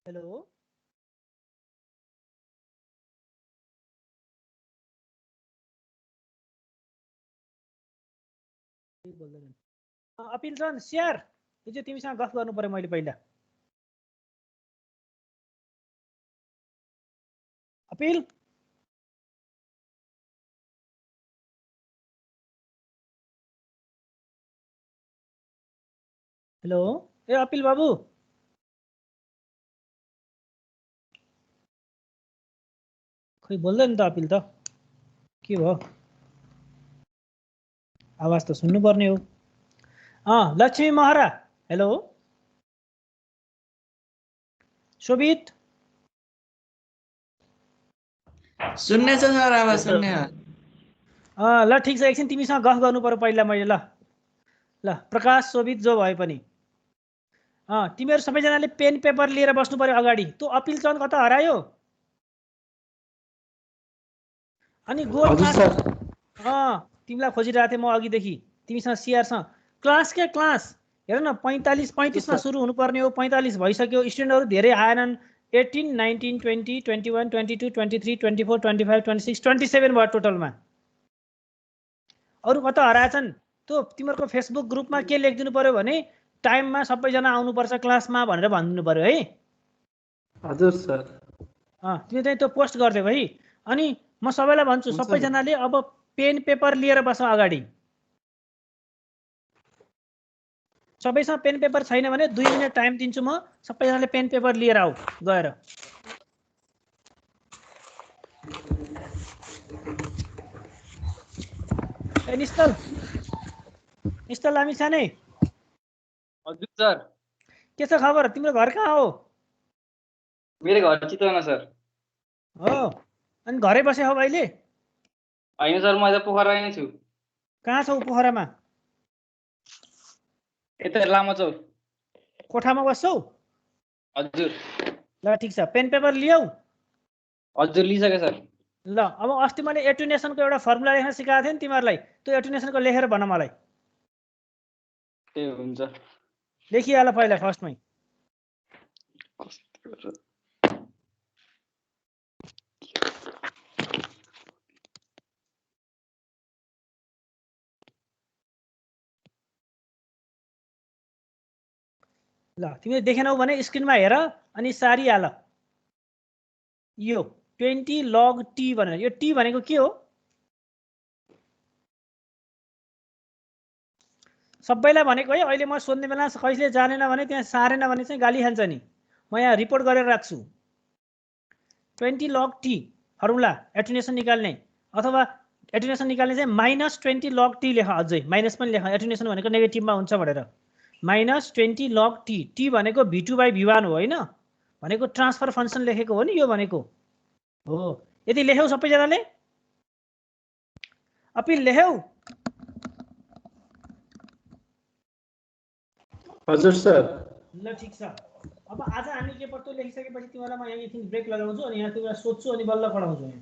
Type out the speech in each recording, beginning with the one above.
Hello appeal छन् स्यार यो चाहिँ तिमीसँग गफ गर्नु पर्यो मैले पहिला अपिल हेलो ए अपिल बाबु खोइ बोल्दैन त अपिल त के भयो आवाज त सुन्नुपर्ने हो लक्ष्मी महरा हेलो शोभित सुन्ने छ सर आवाज सुन्ने ल ठिक छ एकछिन तिमीसँग गफ गर्नु पर्यो पहिला मैले ल प्रकाश शोभित जो भए पनि तिमीहरू सबैजनाले पेन पेपर लिएर बस्नु पर्यो अगाडि त्यो अपिल चन्द कता हरायो अनि गोल तिमीलाई खोजिरहेको थिएँ म अघिदेखि तिमीसँग सिआरसँग क्लास के क्लास हेर न 45 मा सुरु हुनुपर्ने हो 45 भइसक्यो स्टुडेन्टहरू धेरै आएनन् 18 19 20 21 22 23 24 25 26 27 भयो टोटलमा अरू कता हराएछन् त्यो तिमीहरूको फेसबुक ग्रुपमा के लेखिदिनु पर्यो भने टाइममा सबैजना आउनुपर्छ क्लासमा भनेर भनिदिनु पर्यो है हजुर सर तिमी चाहिँ त्यो पोस्ट गरिदेऊ है अनि म सबैलाई भन्छु सबैजनाले अब पेन पेपर लिएर बस अगाडि सबैसँग पेन पेपर छैन भने 2 मिनेट टाइम दिन्छु म सबैजनाले पेन पेपर लिएर आऊ गएर ए निस्तल लामिछाने हजुर सर के छ खबर तिम्रो घर कहाँ हो मेरो घर चितवनमा सर हो अनि घरै बसे हो अहिले हैन सर म त पोखरा नै छु कहाँ छौ पोखरामा यता लामो चौक कोठामा बस्छौ हजुर ल ठीक छ पेन पेपर लियौ हजुर लिइसके सर ल अब अस्ति मैले एटुनेसनको एउटा फर्मुला लेख्न सिकाएको थिएँ नि तिमीहरूलाई त्यो एटुनेसनको लेखेर भन मलाई ए हुन्छ लेखिहाल पहिला फर्स्टमै ल तिमीले देखेनौ भने स्क्रिनमा हेर अनि सारिहाल यो 20 log t भनेर यो t भनेको के हो सबैलाई भनेको है अहिले म सोध्ने बेला कहिले जानेन भने त्यहाँ सारेन भने चाहिँ गाली खान्छ नि म यहाँ रिपोर्ट गरेर राख्छु 20 log t फर्मुला एटुनेसन निकाल्ने अथवा एटुनेसन निकाल्ने चाहिँ -20 log t लेख अझै माइनस पनि लेख एटुनेसन भनेको नेगेटिभमा हुन्छ भनेर -20 log t t भनेको v2/v1 हो हैन भनेको ट्रान्सफर फंक्सन लेखेको हो नि यो भनेको हो यदि लेख्यौ सबैजनाले अपिल लेख्यौ हजुर सर ल ठीक छ अब आज हामी के पढ्छौ लेखिसकेपछि तिमीलाई म यहाँ एकछिन ब्रेक लगाउँछु अनि यहाँ तिमीलाई सोध्छु अनि बल्ल पढाउँछु यहाँ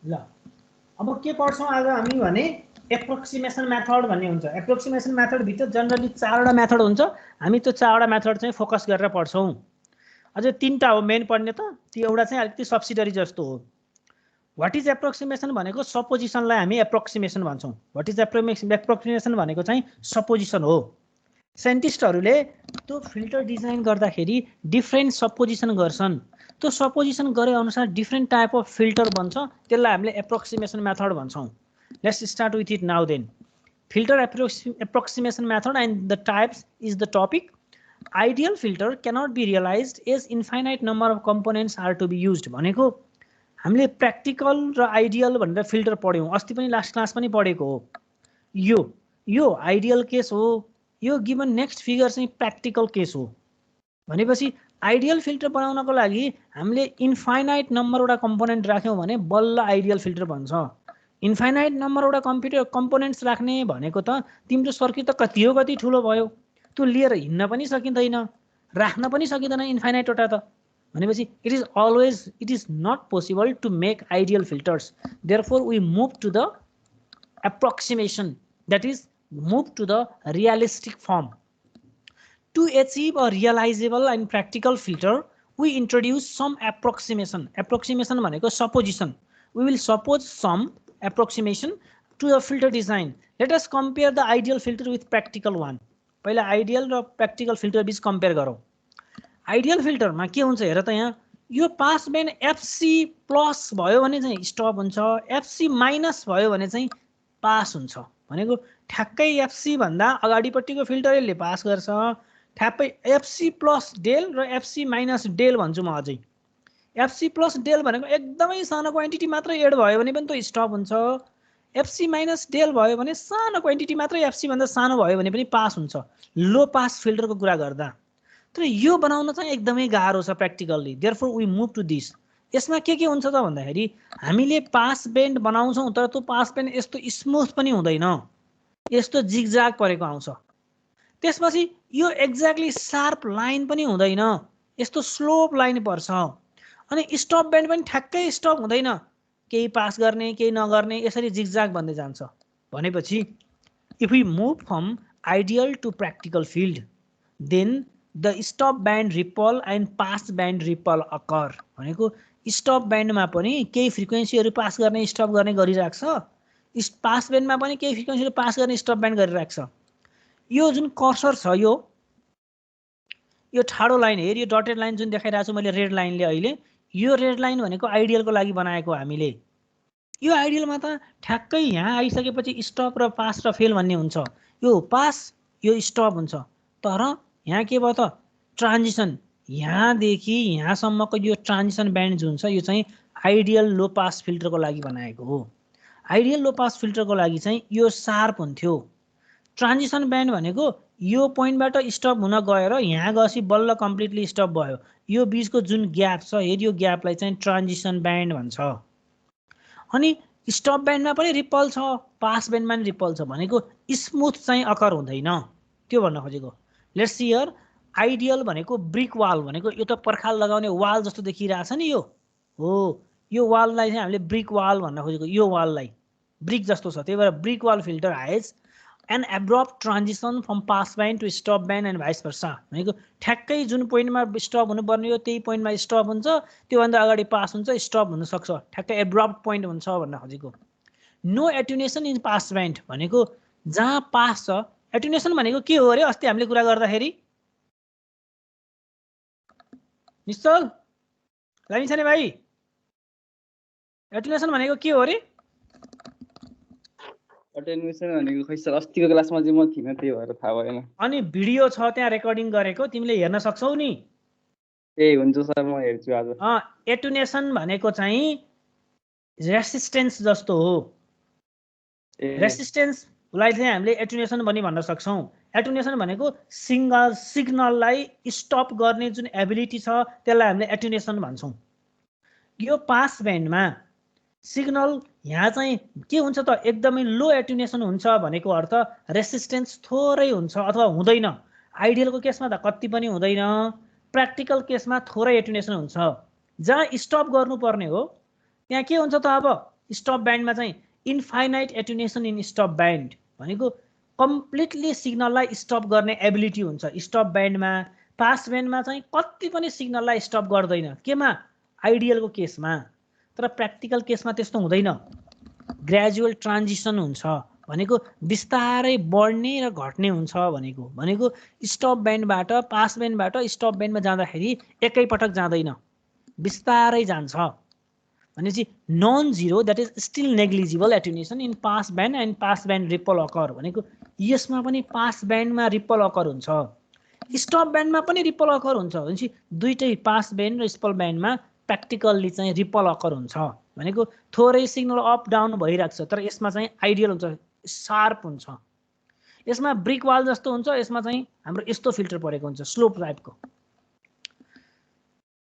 ल अब के पढ्छौं आज हामी भने एप्रोक्सिमेसन मेथड भन्ने हुन्छ एप्रोक्सिमेसन मेथड भित्र जनरली 4 वटा मेथड हुन्छ हामी त्यो 4 वटा मेथड चाहिँ फोकस गरेर पढ्छौं अझै 3टा हो मेन पढ्ने त त्यो एउटा चाहिँ अलिकति सब्सिडरी जस्तो हो व्हाट इज एप्रोक्सिमेसन भनेको सपोजिसनलाई हामी एप्रोक्सिमेसन भन्छौं व्हाट इज एप्रोक्सिमेसन भनेको चाहिँ सपोजिसन हो साइन्टिस्टहरूले त्यो फिल्टर डिजाइन गर्दाखेरि डिफरेन्ट सपोजिसन गर्छन् त्यो सपोजिसन गरे अनुसार डिफरेन्ट टाइप अफ फिल्टर बन्छ त्यसलाई हामीले एप्रोक्सिमेसन मेथड भन्छौं let's start with it now then filter approximation method and the types is the topic ideal filter cannot be realised as infinite number of components are to be used भनेको हामीले practical र ideal भनेर filter पढ्यौं अस्ति पनि last class पनि पढेको हो यो आइडियल केस हो यो गिभन नेक्स्ट फिगर चाहिँ प्र्याक्टिकल केस हो भनेपछि आइडियल फिल्टर बनाउनको लागि हामीले इन्फाइनाइट नम्बरवटा कम्पोनेन्ट राख्यौं भने बल्ल आइडियल फिल्टर भन्छ इन्फाइनाइट नम्बरवटा कम्पोनेन्ट्स राख्ने भनेको त तिम्रो सर्किट त कति हो कति ठुलो भयो त्यो लिएर हिँड्न पनि सकिँदैन राख्न पनि सकिँदैन इन्फाइनाइट वटा त भनेपछि it is not possible to make ideal filters therefore we move to the approximation that is move to the realistic form. To achieve a realizable and practical filter, we introduce some approximation भनेको supposition. We will suppose some approximation to the filter design. Let us compare the ideal filter with practical one. पहिला ideal र practical filter बीच compare गरौँ. Ideal फिल्टरमा के हुन्छ हेर त, यहाँ यो पास ब्यान्ड FC प्लस भयो भने चाहिँ स्टप हुन्छ, FC माइनस भयो भने चाहिँ पास हुन्छ. भनेको ठ्याक्कै FC भन्दा अगाडिपट्टिको फिल्टर यसले पास गर्छ, ठ्याप्पै FC प्लस डेल र FC माइनस डेल भन्छु म अझै. FC प्लस डेल भनेको एकदमै सानो क्वान्टिटी मात्र एड भयो भने पनि त स्टप हुन्छ. FC माइनस डेल भयो भने सानो क्वान्टिटी मात्रै FC भन्दा सानो भयो भने पनि पास हुन्छ, लो पास फिल्टरको कुरा गर्दा. तर यो बनाउन चाहिँ एकदमै गाह्रो छ practically. Therefore we move to this. यसमा के हुन्छ त भन्दाखेरि हामीले पास बेन्ड बनाउँछौँ, तर त्यो पास बेन्ड यस्तो स्मुथ पनि हुँदैन, यस्तो जिगजाग परेको आउँछ. त्यसपछि यो एक्ज्याक्टली शार्प लाइन पनि हुँदैन, यस्तो स्लोप लाइन पर्छ. अनि स्टप बेन्ड पनि ठ्याक्कै स्टप हुँदैन, केही पास गर्ने केही नगर्ने, यसरी जिगजाग बन्दै जान्छ. भनेपछि if we move from ideal to practical field, then the stop band ripple and pass band ripple occur. भनेको स्टप ब्यान्डमा पनि केही फ्रिक्वेन्सीहरू पास गर्ने स्टप गर्ने गरिरहेको छ, पास ब्यान्डमा पनि केही फ्रिक्वेन्सीहरू पास गर्ने स्टप ब्यान्ड गरिरहेको छ. यो जुन कर्सर छ, यो ठाडो लाइन हेर, यो डटेड लाइन जुन देखाइरहेको छु मैले रेड लाइनले अहिले, यो रेड लाइन भनेको आइडियलको लागि बनाएको हामीले. यो आइडियलमा त ठ्याक्कै यहाँ आइसकेपछि स्टप र पास र फेल भन्ने हुन्छ. यो पास यो स्टप हुन्छ. तर यहाँ के भयो त, ट्रान्जिसन, यहाँदेखि यहाँसम्मको यो ट्रान्जिसन ब्यान्ड जुन छ यो चाहिँ आइडियल लो पास फिल्टरको लागि बनाएको हो. आइडियल लो पास फिल्टरको लागि चाहिँ यो शार्प हुन्थ्यो. ट्रान्जिसन ब्यान्ड भनेको यो पोइन्टबाट स्टप हुन गएर यहाँ गएपछि बल्ल कम्प्लिटली स्टप भयो. यो बिचको जुन ग्याप छ हेर, यो ग्यापलाई चाहिँ ट्रान्जिसन ब्यान्ड भन्छ. अनि स्टप ब्यान्डमा पनि रिपल छ, पास ब्यान्डमा पनि रिपल छ. भनेको स्मुथ चाहिँ अकर हुँदैन, त्यो भन्न खोजेको. लेट्स सी हियर, आइडियल भनेको ब्रिक वाल, भनेको यो त पर्खाल लगाउने वाल जस्तो देखिरहेछ नि, यो हो. यो वाललाई चाहिँ हामीले ब्रिक वाल भन्न खोजेको. यो वाललाई ब्रिक जस्तो छ, त्यही भएर brick wall filter has an abrupt transition from pass band to stop band and vice versa. भनेको ठ्याक्कै जुन पोइन्टमा स्टप हुनुपर्ने हो त्यही पोइन्टमा स्टप हुन्छ, त्योभन्दा अगाडि पास हुन्छ, स्टप हुनसक्छ, ठ्याक्कै एब्रप्ट पोइन्ट हुन्छ भन्न खोजेको. नो एट्युनेसन इन पास ब्यान्ड भनेको जहाँ पास छ. एट्युनेसन भनेको के हो अरे, अस्ति हामीले कुरा गर्दाखेरि निश्चल लाइन छ नि भाइ, एट्युनेसन भनेको के हो अरे? एटेन्युएसन भनेको खै सर, अस्तिको क्लासमा चाहिँ म थिइनँ, त्यही भएर थाहा भएन. अनि भिडियो छ त्यहाँ रेकर्डिङ गरेको, तिमीले हेर्न सक्छौ नि. ए हुन्छ सर, म हेर्छु आज. एट्युनेसन भनेको चाहिँ रेसिस्टेन्स जस्तो हो. रेसिस्टेन्सलाई चाहिँ हामीले एट्युनेसन पनि भन्न सक्छौँ. एट्युनेसन भनेको सिग्नललाई स्टप गर्ने जुन एबिलिटी छ त्यसलाई हामीले एट्युनेसन भन्छौँ. यो पास ब्यान्डमा सिग्नल यहाँ चाहिँ के हुन्छ त, एकदमै लो एट्युनेसन हुन्छ भनेको अर्थ रेसिस्टेन्स थोरै हुन्छ अथवा हुँदैन. आइडियलको केसमा त कति पनि हुँदैन, प्र्याक्टिकल केसमा थोरै एट्युनेसन हुन्छ. जहाँ स्टप गर्नुपर्ने हो त्यहाँ के हुन्छ त, अब स्टप ब्यान्डमा चाहिँ इन्फाइनाइट एट्युनेसन इन स्टप ब्यान्ड भनेको कम्प्लिटली सिग्नललाई स्टप गर्ने एबिलिटी हुन्छ स्टप ब्यान्डमा. पास ब्यान्डमा चाहिँ कति पनि सिग्नललाई स्टप गर्दैन, केमा, आइडियलको केसमा. तर प्र्याक्टिकल केसमा त्यस्तो हुँदैन, ग्रेजुअल ट्रान्जिसन हुन्छ. भनेको बिस्तारै बढ्ने र घट्ने हुन्छ. भनेको स्टप ब्यान्डबाट पास ब्यान्डबाट स्टप ब्यान्डमा जाँदाखेरि एकैपटक जाँदैन, बिस्तारै जान्छ. भनेपछि non zero, that is still negligible attenuation in pass band and pass band ripple occur. भनेको यसमा पनि पास ब्यान्डमा रिपल अकर हुन्छ, स्टप ब्यान्डमा पनि रिपल अकर हुन्छ. भनेपछि दुईटै पास ब्यान्ड र स्टप ब्यान्डमा प्र्याक्टिकल्ली चाहिँ रिपल अकर हुन्छ. भनेको थोरै सिग्नल अप डाउन भइरहेको छ, तर यसमा चाहिँ आइडियल हुन्छ, शार्प हुन्छ. यसमा ब्रिक वाल जस्तो हुन्छ, यसमा चाहिँ हाम्रो यस्तो फिल्टर परेको हुन्छ, स्लोप टाइपको.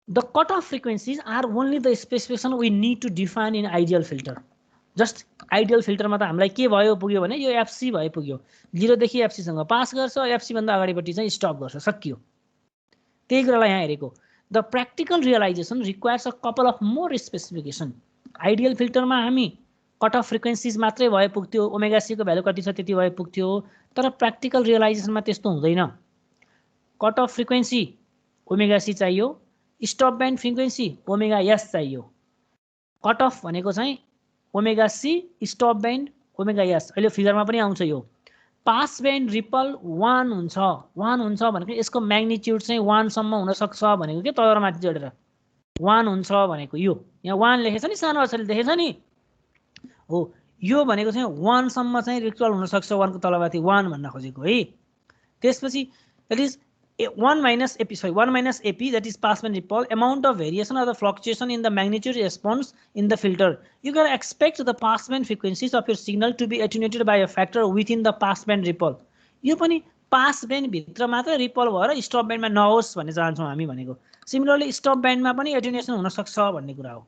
The cutoff frequencies are only the specification we need to define in ideal filter. Just ideal filter मा त हामीलाई के भयो पुग्यो भने यो FC भयो पुग्यो, 0 देखि FC सँग पास गर्छ, FC भन्दा अगाडिपट्टि चाहिँ स्टप गर्छ, सकियो. त्यही कुरालाई यहाँ हेरेको. The practical realization requires a couple of more specification. Ideal filter मा हामी cutoff frequencies मात्रै भए पुग्थ्यो, ओमेगा सी को भ्यालु कति छ त्यति भए पुग्थ्यो. तर practical realization मा त्यस्तो हुँदैन. Cutoff frequency ओमेगा सी चाहियो, stop band frequency omega S चाहियो, कट अफ भनेको चाहिँ omega C, stop band omega S. अहिले फिगरमा पनि आउँछ यो। पास ब्यान्ड रिपल 1 हुन्छ, 1 हुन्छ भनेको यसको म्याग्निट्युड चाहिँ 1 सम्म हुन सक्छ भनेको के तल र माथि जोडेर 1 हुन्छ भनेको यो यहाँ 1 लेखेछ नि, सानो अक्षरले देखेछ नि हो, यो भनेको चाहिँ 1 सम्म चाहिँ रिपल हुन सक्छ, 1 को तलमाथि 1 भन्न खोजेको है। त्यसपछि that is 1 minus AP, sorry, 1 minus AP, that is pass band ripple, amount of variation or the fluctuation in the magnitude response in the filter. You can expect the pass band frequencies of your signal to be attenuated by a factor within the pass band ripple. यो पनि pass band भित्र मात्र ripple भएर stop ब्यान्डमा नहोस् भन्ने चाहन्छौँ हामी भनेको। सिमिलरली स्टप ब्यान्डमा पनि एटेन्युएसन हुन सक्छ भन्ने कुरा हो।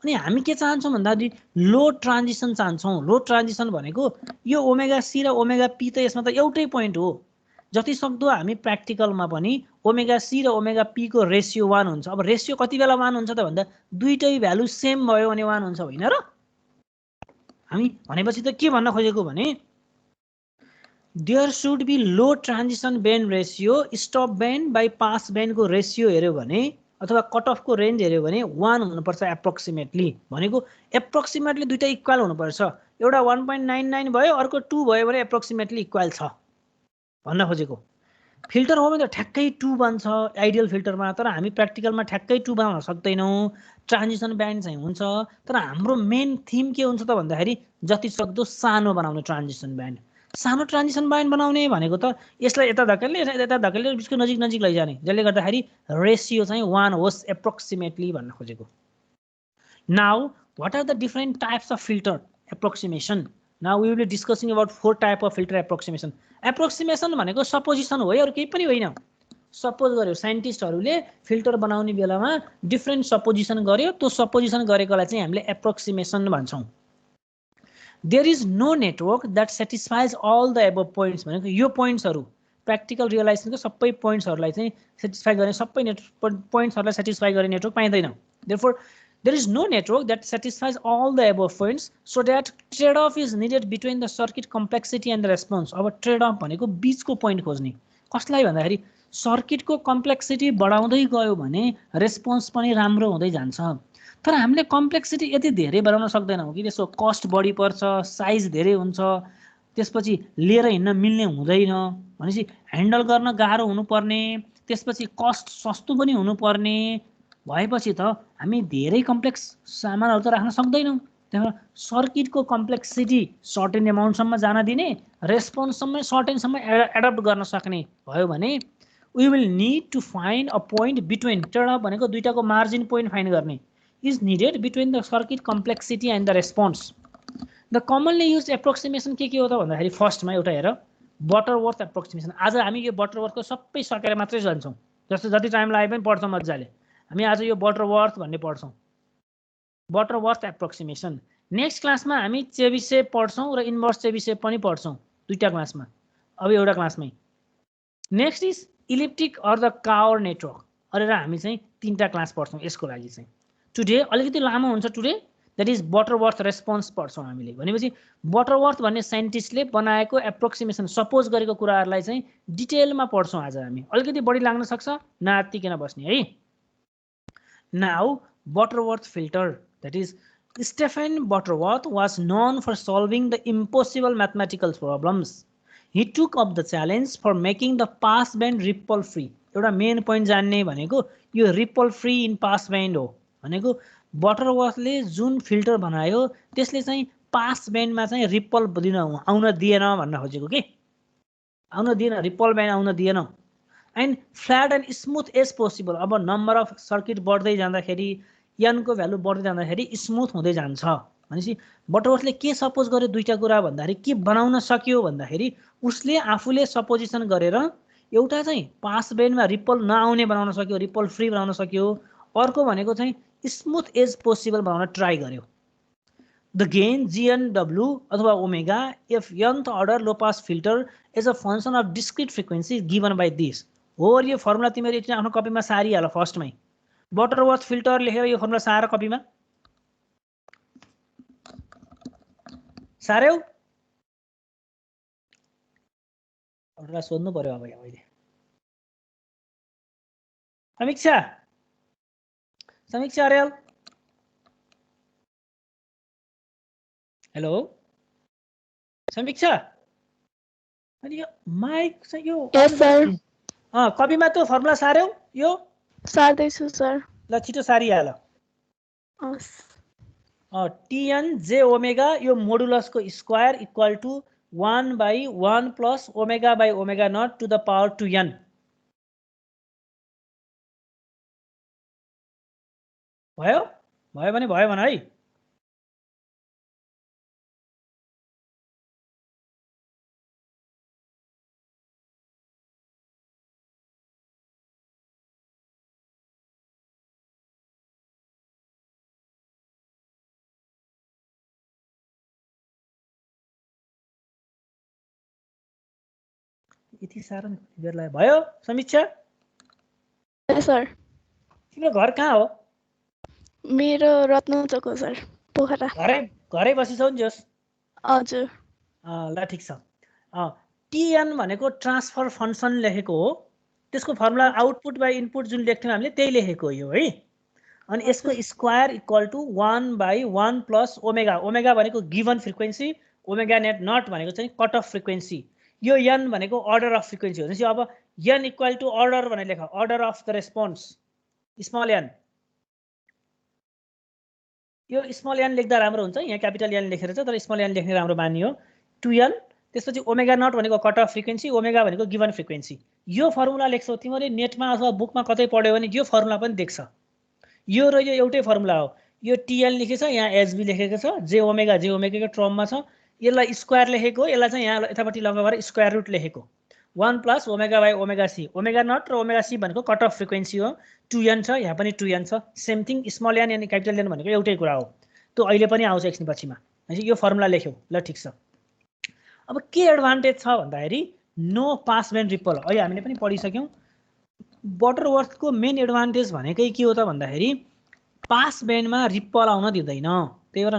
अनि हामी के चाहन्छौँ भन्दाखेरि लो ट्रान्जिसन चाहन्छौँ। लो ट्रान्जिसन भनेको यो ओमेगा सी र ओमेगा पी त यसमा त एउटै पोइन्ट हो। जति सक्दो हामी प्र्याक्टिकलमा पनि ओमेगा सी र ओमेगा पी को रेसियो 1 हुन्छ। अब रेसियो कति बेला 1 हुन्छ त भन्दा दुईटै भ्यालु सेम भयो भने 1 हुन्छ, होइन र? हामी भनेपछि त के भन्न खोजेको भने there should be low transition band ratio, stop band by pass ब्यान्डको रेसियो हेऱ्यो भने अथवा कट अफको रेन्ज हेऱ्यो भने 1 हुनुपर्छ एप्रोक्सिमेटली। भनेको एप्रोक्सिमेटली दुईटा इक्वल हुनुपर्छ। एउटा 1.99 भयो, अर्को 2 भयो भने एप्रोक्सिमेटली इक्वल छ भन्न खोजेको। फिल्टर हो भने त ठ्याक्कै 2 बन्छ आइडियल फिल्टरमा, तर हामी प्र्याक्टिकलमा ठ्याक्कै 2 बनाउन सक्दैनौँ। ट्रान्जिसन ब्यान्ड चाहिँ हुन्छ, तर हाम्रो मेन थिम के हुन्छ त भन्दाखेरि जति सक्दो सानो बनाउने ट्रान्जिसन ब्यान्ड। सानो ट्रान्जिसन ब्यान्ड बनाउने भनेको त यसलाई यता धकेल्ने यता धकेल्ने बिचको नजिक नजिक लैजाने, जसले गर्दाखेरि रेसियो चाहिँ 1 होस् एप्रोक्सिमेटली भन्न खोजेको। Now what are the different types of filter approximation? Now we will be discussing about 4 type of filter approximation. Approximation भनेको सपोजिसन हो, अरु केही पनि होइन। सपोज गर्यो साइन्टिस्टहरूले फिल्टर बनाउने बेलामा डिफरेन्ट सपोजिसन गर्यो, त्यो सपोजिसन गरेकोलाई चाहिँ हामीले एप्रोक्सिमेसन भन्छौँ। There is no network that satisfies all the above points भनेको यो पोइन्ट्सहरु प्र्याक्टिकल रियलाइजेसनको सबै पोइन्ट्सहरुलाई चाहिँ सेटिस्फाई गर्ने, सबै पोइन्ट्सहरुलाई सेटिस्फाई गर्ने network पाइदैन। Therefore there is no network that satisfies all the above points, so that trade-off is needed between the circuit complexity and the response. अब trade-off भनेको बीचको पोइन्ट खोज्ने। कसलाई भन्दाखेरि सर्किटको कम्प्लेक्सिटी बढाउँदै गयो भने रेस्पोन्स पनि राम्रो हुँदै जान्छ। तर हामीले कम्प्लेक्सिटी यति धेरै बढाउन सक्दैनौँ कि त्यसको कस्ट बढी पर्छ, साइज धेरै हुन्छ, त्यसपछि लिएर हिँड्न मिल्ने हुँदैन, भनेपछि ह्यान्डल गर्न गाह्रो हुनुपर्ने, त्यसपछि कस्ट सस्तो पनि हुनुपर्ने भएपछि त हामी धेरै कम्प्लेक्स सामानहरु त राख्न सक्दैनौँ। त्यही सर्किटको कम्प्लेक्सिटी सर्टेन अमाउन्टसम्म जान दिने, रेस्पोन्ससम्म सर्टेनसम्म एडप्ट गर्न सक्ने भयो भने we will need to find a point between, trade-of भनेको दुईटाको मार्जिन पोइन्ट फाइन्ड गर्ने, is needed between the circuit complexity and the response. The commonly used approximation के हो त भन्दाखेरि फर्स्टमा एउटा हेर बटरवर्थ एप्रोक्सिमेसन। आज हामी यो बटरवर्थको सबै सकेर मात्रै जान्छौँ, जस्तो जति टाइम लागे पनि पढ्छौँ मजाले। हामी आज यो बटरवर्थ भन्ने पढ्छौँ, बटरवर्थ एप्रोक्सिमेसन। नेक्स्ट क्लासमा हामी चेबिसेव पढ्छौँ र इन्भर्स चेबिसेव पनि पढ्छौँ, दुईटा क्लासमा, अब एउटा क्लासमै। Next is elliptic or the Cauer network गरेर हामी चाहिँ 3टा क्लास पढ्छौँ यसको लागि चाहिँ। टुडे अलिकति लामो हुन्छ today, that is Butterworth response पढ्छौँ हामीले। भनेपछि बटरवर्थ भन्ने साइन्टिस्टले बनाएको एप्रोक्सिमेसन सपोज गरेको कुराहरूलाई चाहिँ डिटेलमा पढ्छौँ आज हामी। अलिकति बढी लाग्न सक्छ, नआत्तिकिन बस्ने है। Now Butterworth filter, that is Stephen Butterworth was known for solving the impossible mathematical problems. He took up the challenge for making the pass band ripple free. एउटा मेन पोइन्ट जान्ने भनेको यो ripple free in pass band हो भनेको बटरवर्थले जुन filter बनायो त्यसले चाहिँ पास ब्यान्डमा चाहिँ रिपल आउन दिएन भन्न खोजेको के, आउन दिएन, रिपल ब्यान्ड आउन दिएन। And flat and smooth as possible. अब नम्बर अफ सर्किट बढ्दै जाँदाखेरि n को भ्यालु बढ्दै जाँदाखेरि स्मुथ हुँदै जान्छ भनेपछि बटरवर्थले के सपोज गर्यो दुईटा कुरा भन्दाखेरि के बनाउन सक्यो भन्दाखेरि उसले आफूले सपोजिसन गरेर एउटा चाहिँ पास ब्यान्डमा रिपल नआउने बनाउन सक्यो, रिपल फ्री बनाउन सक्यो। अर्को भनेको चाहिँ स्मुथ एज पोसिबल बनाउन ट्राई गर्यो। द गेन GNW अथवा omega if nth order low pass filter as a function of discrete frequency given by this. हो यो फर्मुला तिमीले एकचोटि आफ्नो कपीमा सारिहाल फर्स्टमै। बटरवर्थ फिल्टर लेखेर यो फर्मुला सार कपीमा सार्यौ। अरूलाई सोध्नु पर्यो अब यहाँ मैले। समीक्षा समीक्षा अर्याल हेलो समीक्षा अनि यो माइक चाहिँ यो Yes, sir. कपीमा त्यो फर्मुला सार्यौ यो सार्दैछु सर. ल छिटो सारिहाल हस्. tn j ओमेगा यो मोडुलसको square equal to 1/1 plus omega by omega not to the power 2n भयो भयो भने भयो भन है यति साह्रो बेरलाई भयो समीक्षा Yes, sir. तिम्रो घर कहाँ हो मेरो रत्नचोक हो सर. पोखरा. घरै बसिछौ नि जोस् हजुर. ल ठिक छ tn भनेको ट्रान्सफर फङ्सन लेखेको हो त्यसको फर्मुला आउटपुट बाई इनपुट जुन लेख्थ्यौँ हामीले त्यही लेखेको हो है अनि यसको square equal to 1/1 plus omega omega भनेको given frequency omega net naught भनेको चाहिँ कट अफ फ्रिक्वेन्सी यो n भनेको अर्डर अफ फ्रिक्वेन्सी हो त्यसपछि अब n इक्वल टु अर्डर भनेर लेख order of the response small n यो स्मल n लेख्दा राम्रो हुन्छ यहाँ क्यापिटल n लेखेर छ तर स्मल n लेख्ने राम्रो बानी हो 2n त्यसपछि ओमेगा नट भनेको कट अफ फ्रिक्वेन्सी ओमेगा भनेको गिभन फ्रिक्वेन्सी यो फर्मुला लेख्छौ तिमीले नेटमा अथवा बुकमा कतै पढ्यौ भने यो फर्मुला पनि देख्छ यो र यो एउटै फर्मुला हो यो tn लेखेको छ यहाँ hb लेखेको छ j ओमेगा को टर्ममा छ यसलाई स्क्वायर लेखेको यसलाई चाहिँ यहाँ यतापट्टि लगाएर स्क्वायर रुट लेखेको 1 plus omega by omega C omega not र ओमेगा सी भनेको कट अफ फ्रिक्वेन्सी हो 2n छ यहाँ पनि 2n छ सेम थिङ स्मल n अनि क्यापिटल n भनेको एउटै कुरा हो त्यो अहिले पनि आउँछ एकछिन पछिमा यो फर्मुला लेख्यौ ल ठिक छ अब के एडभान्टेज छ भन्दाखेरि नो पास ब्यान्ड रिपल अहिले हामीले पनि पढिसक्यौँ बटरवर्थको मेन एडभान्टेज भनेकै के हो त भन्दाखेरि पास ब्यान्डमा रिपल आउन दिँदैन त्यही भएर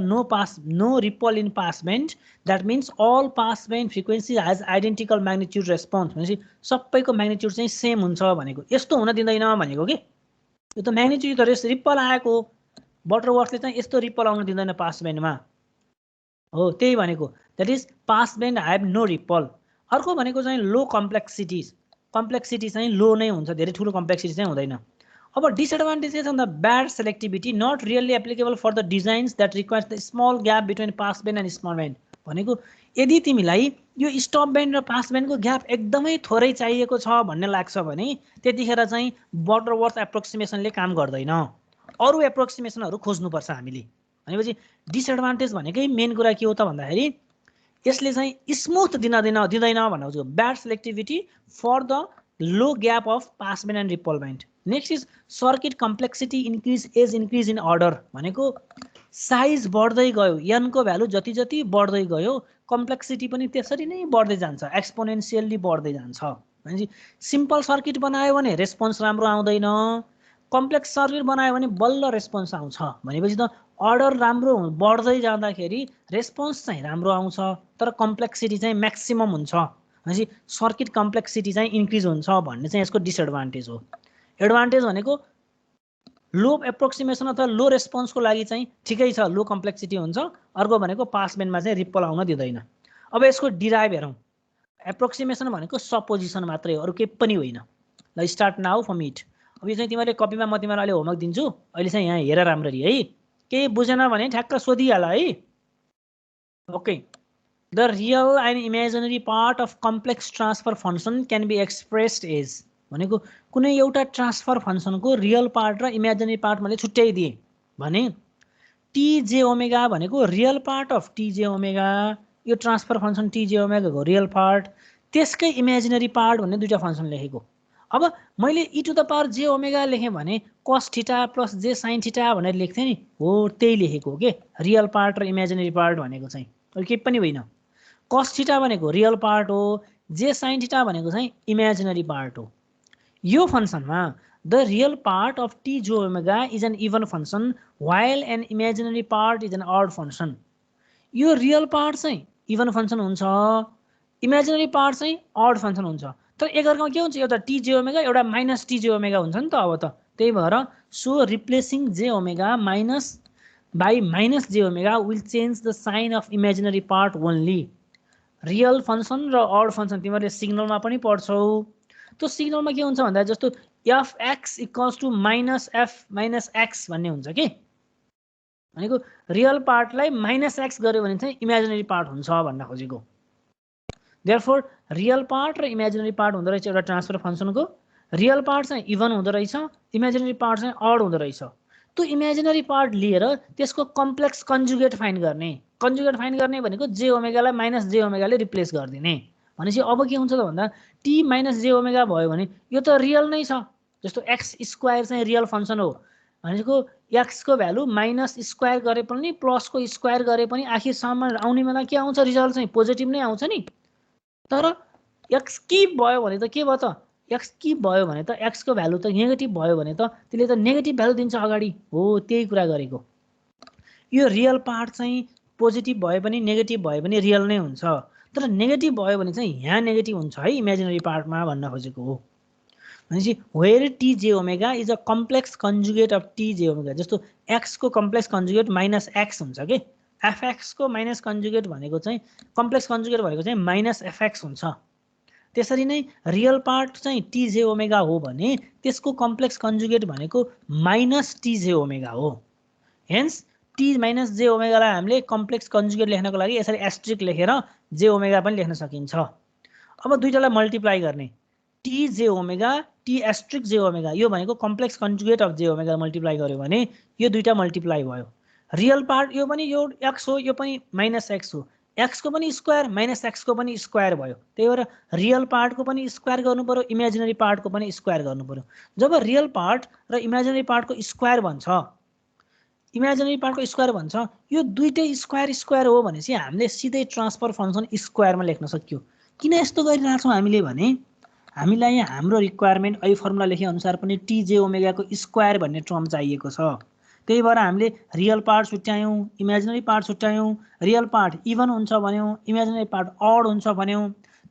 no ripple in pass band that means all pass band frequency has identical magnitude response भनेपछि सबैको म्याग्निट्युड चाहिँ सेम हुन्छ भनेको यस्तो हुन दिँदैन भनेको के यो त म्याग्निट्युड त रिपल आएको बटरवर्थले चाहिँ यस्तो रिपल आउन दिँदैन पास ब्यान्डमा हो त्यही भनेको that is pass band have no ripple अर्को भनेको चाहिँ लो कम्प्लेक्सिटी चाहिँ लो नै हुन्छ धेरै ठुलो कम्प्लेक्सिटी चाहिँ हुँदैन अब डिसएडभान्टेज के छ भन्दा bad selectivity not really applicable for the designs that requires the small gap between pass band and small band भनेको यदि तिमीलाई यो स्टप ब्यान्ड र पास ब्यान्डको ग्याप एकदमै थोरै चाहिएको छ भन्ने लाग्छ भने त्यतिखेर चाहिँ बटरवर्थ एप्रोक्सिमेसनले काम गर्दैन अरू एप्रोक्सिमेसनहरू खोज्नुपर्छ हामीले भनेपछि डिसएडभान्टेज भनेकै मेन कुरा के हो त भन्दाखेरि यसले चाहिँ स्मुथ दिँदैन भन्नु खोजेको bad selectivity for the low gap of pass band and ripple band next is circuit complexity increase in order भनेको साइज बढ्दै गयो एनको भ्यालु जति जति बढ्दै गयो कम्प्लेक्सिटी पनि त्यसरी नै बढ्दै जान्छ एक्सपोनेन्सियल्ली बढ्दै जान्छ भनेपछि सिम्पल सर्किट बनायो भने रेस्पोन्स राम्रो आउँदैन कम्प्लेक्स सर्किट बनायो भने बल्ल रेस्पोन्स आउँछ भनेपछि त अर्डर राम्रो बढ्दै जाँदाखेरि रेस्पोन्स चाहिँ राम्रो आउँछ तर कम्प्लेक्सिटी चाहिँ म्याक्सिमम हुन्छ भनेपछि सर्किट कम्प्लेक्सिटी चाहिँ इन्क्रिज हुन्छ भन्ने चाहिँ यसको डिसएडभान्टेज हो एडभान्टेज भनेको लो एप्रोक्सिमेसन अथवा लो रेस्पोन्सको लागि चाहिँ ठिकै छ लो कम्प्लेक्सिटी हुन्छ अर्को भनेको पास ब्यान्डमा चाहिँ रिपल आउन दिँदैन अब यसको डिराइभ हेरौँ एप्रोक्सिमेसन भनेको सपोजिसन मात्रै हो अरू केही पनि होइन ल स्टार्ट नाउ फ्रम इट अब यो चाहिँ तिमीले कपीमा म तिमीलाई अहिले होमवर्क दिन्छु अहिले चाहिँ यहाँ हेर राम्ररी है केही बुझेन भने ठ्याक्क सोधिहाल है okay the real and imaginary part of complex transfer function can be expressed as भनेको कुनै एउटा ट्रान्सफर फङ्सनको रियल पार्ट र इमेजिनरी पार्ट मैले छुट्याइदिएँ भने टीजे ओमेगा भनेको real part of TJ omega यो ट्रान्सफर फङ्सन टीजे ओमेगाको रियल पार्ट त्यसकै इमेजिनरी पार्ट भन्ने दुईटा फङ्सन लेखेको अब मैले e to the power j omega लेखेँ भने cos theta plus j sine theta भनेर लेख्थेँ नि हो त्यही लेखेको हो के रियल पार्ट र इमेजिनरी पार्ट भनेको चाहिँ अरू केही पनि होइन कस थीटा भनेको रियल पार्ट हो जे साइन थीटा भनेको चाहिँ इमेजिनरी पार्ट हो यो फङ्सनमा the real part of T j omega is an even function while an imaginary part is an odd function यो रियल पार्ट चाहिँ इभन फङ्सन हुन्छ इमेजिनरी पार्ट चाहिँ अड फङ्सन हुन्छ तर एकअर्कामा के हुन्छ एउटा टी जे ओमेगा एउटा माइनस टी जे ओमेगा हुन्छ नि त अब त त्यही भएर so replacing J omega minus by minus J omega will change the sign of imaginary part only. Real function र अड फङ्सन तिमीहरूले सिग्नलमा पनि पढ्छौ। त्यो सिग्नलमा के हुन्छ भन्दा जस्तो F X equals to minus F minus X भन्ने हुन्छ कि भनेको रियल पार्टलाई माइनस एक्स गर्यो भने चाहिँ इमेजिनरी पार्ट हुन्छ भन्न खोजेको। देयरफोर रियल पार्ट र इमेजिनरी पार्ट हुँदो रहेछ एउटा ट्रान्सफर फङ्सनको। रियल पार्ट चाहिँ इभन हुँदो रहेछ, इमेजिनरी पार्ट चाहिँ अड हुँदो रहेछ। त्यो इमेजिनरी पार्ट लिएर त्यसको कम्प्लेक्स कन्जुगेट फाइन्ड गर्ने। कन्जुगेट फाइन्ड गर्ने भनेको जे ओमेगालाई माइनस जे ओमेगाले रिप्लेस गरिदिने। भनेपछि अब के हुन्छ त भन्दा टी माइनस जे ओमेगा भयो भने यो त रियल नै छ। जस्तो एक्स स्क्वायर चाहिँ रियल फङ्सन हो भनेको एक्सको भ्यालु माइनस स्क्वायर गरे पनि प्लसको स्क्वायर गरे पनि आखिरसम्म आउने बेला के आउँछ रिजल्ट चाहिँ पोजिटिभ नै आउँछ नि। तर एक्स किप भयो भने त के भयो त एक्स किप भयो भने त एक्सको भ्यालु त नेगेटिभ भयो भने त त्यसले त नेगेटिभ भ्यालु दिन्छ अगाडि। हो त्यही कुरा गरेको। यो रियल पार्ट चाहिँ पोजिटिभ भए पनि नेगेटिभ भए पनि रियल नै हुन्छ। तर नेगेटिभ भयो भने चाहिँ यहाँ नेगेटिभ हुन्छ है इमेजिनरी पार्टमा भन्न खोजेको हो। भनेपछि where T j omega is a complex conjugate of T j omega. जस्तो एक्सको कम्प्लेक्स कन्जुगेट माइनस एक्स हुन्छ कि एफएक्सको माइनस कन्जुगेट भनेको चाहिँ कम्प्लेक्स कन्जुगेट भनेको चाहिँ माइनस एफएक्स हुन्छ। त्यसरी नै रियल पार्ट चाहिँ टी जे ओमेगा हो भने त्यसको कम्प्लेक्स कन्जुगेट भनेको माइनस टी जे ओमेगा हो। हेन्स टी माइनस जे ओमेगालाई हामीले कम्प्लेक्स कन्जुगेट लेख्नको लागि यसरी एस्ट्रिक लेखेर जे ओमेगा पनि लेख्न सकिन्छ। अब दुईटालाई मल्टिप्लाई गर्ने T j omega T asterisk जे ओमेगा यो भनेको कम्प्लेक्स कन्जुगेट अफ जे ओमेगा मल्टिप्लाई गर्यो भने यो दुईटा मल्टिप्लाई भयो। रियल पार्ट यो पनि यो एक्स हो यो पनि माइनस एक्स हो। एक्सको पनि स्क्वायर माइनस एक्सको पनि स्क्वायर भयो। त्यही भएर रियल पार्टको पनि स्क्वायर गर्नु पर्यो इमेजिनरी पार्टको पनि स्क्वायर गर्नु पर्यो। जब रियल पार्ट र इमेजिनरी पार्टको स्क्वायर भन्छ इमेजिनरी पार्टको स्क्वायर भन्छ यो दुईटै स्क्वायर स्क्वायर हो भनेपछि हामीले सिधै ट्रान्सफर फङ्सन स्क्वायरमा लेख्न सक्यो। किन यस्तो गरिरहेछौँ हामीले भने हामीलाई हाम्रो रिक्वायरमेन्ट अहिले फर्मुला लेखे अनुसार पनि टी जे ओमेगाको स्क्वायर भन्ने टर्म चाहिएको छ। त्यही भएर हामीले रियल पार्ट छुट्यायौँ इमेजिनरी पार्ट छुट्यायौँ। रियल पार्ट इभन हुन्छ भन्यौँ इमेजिनरी पार्ट अड हुन्छ भन्यौँ।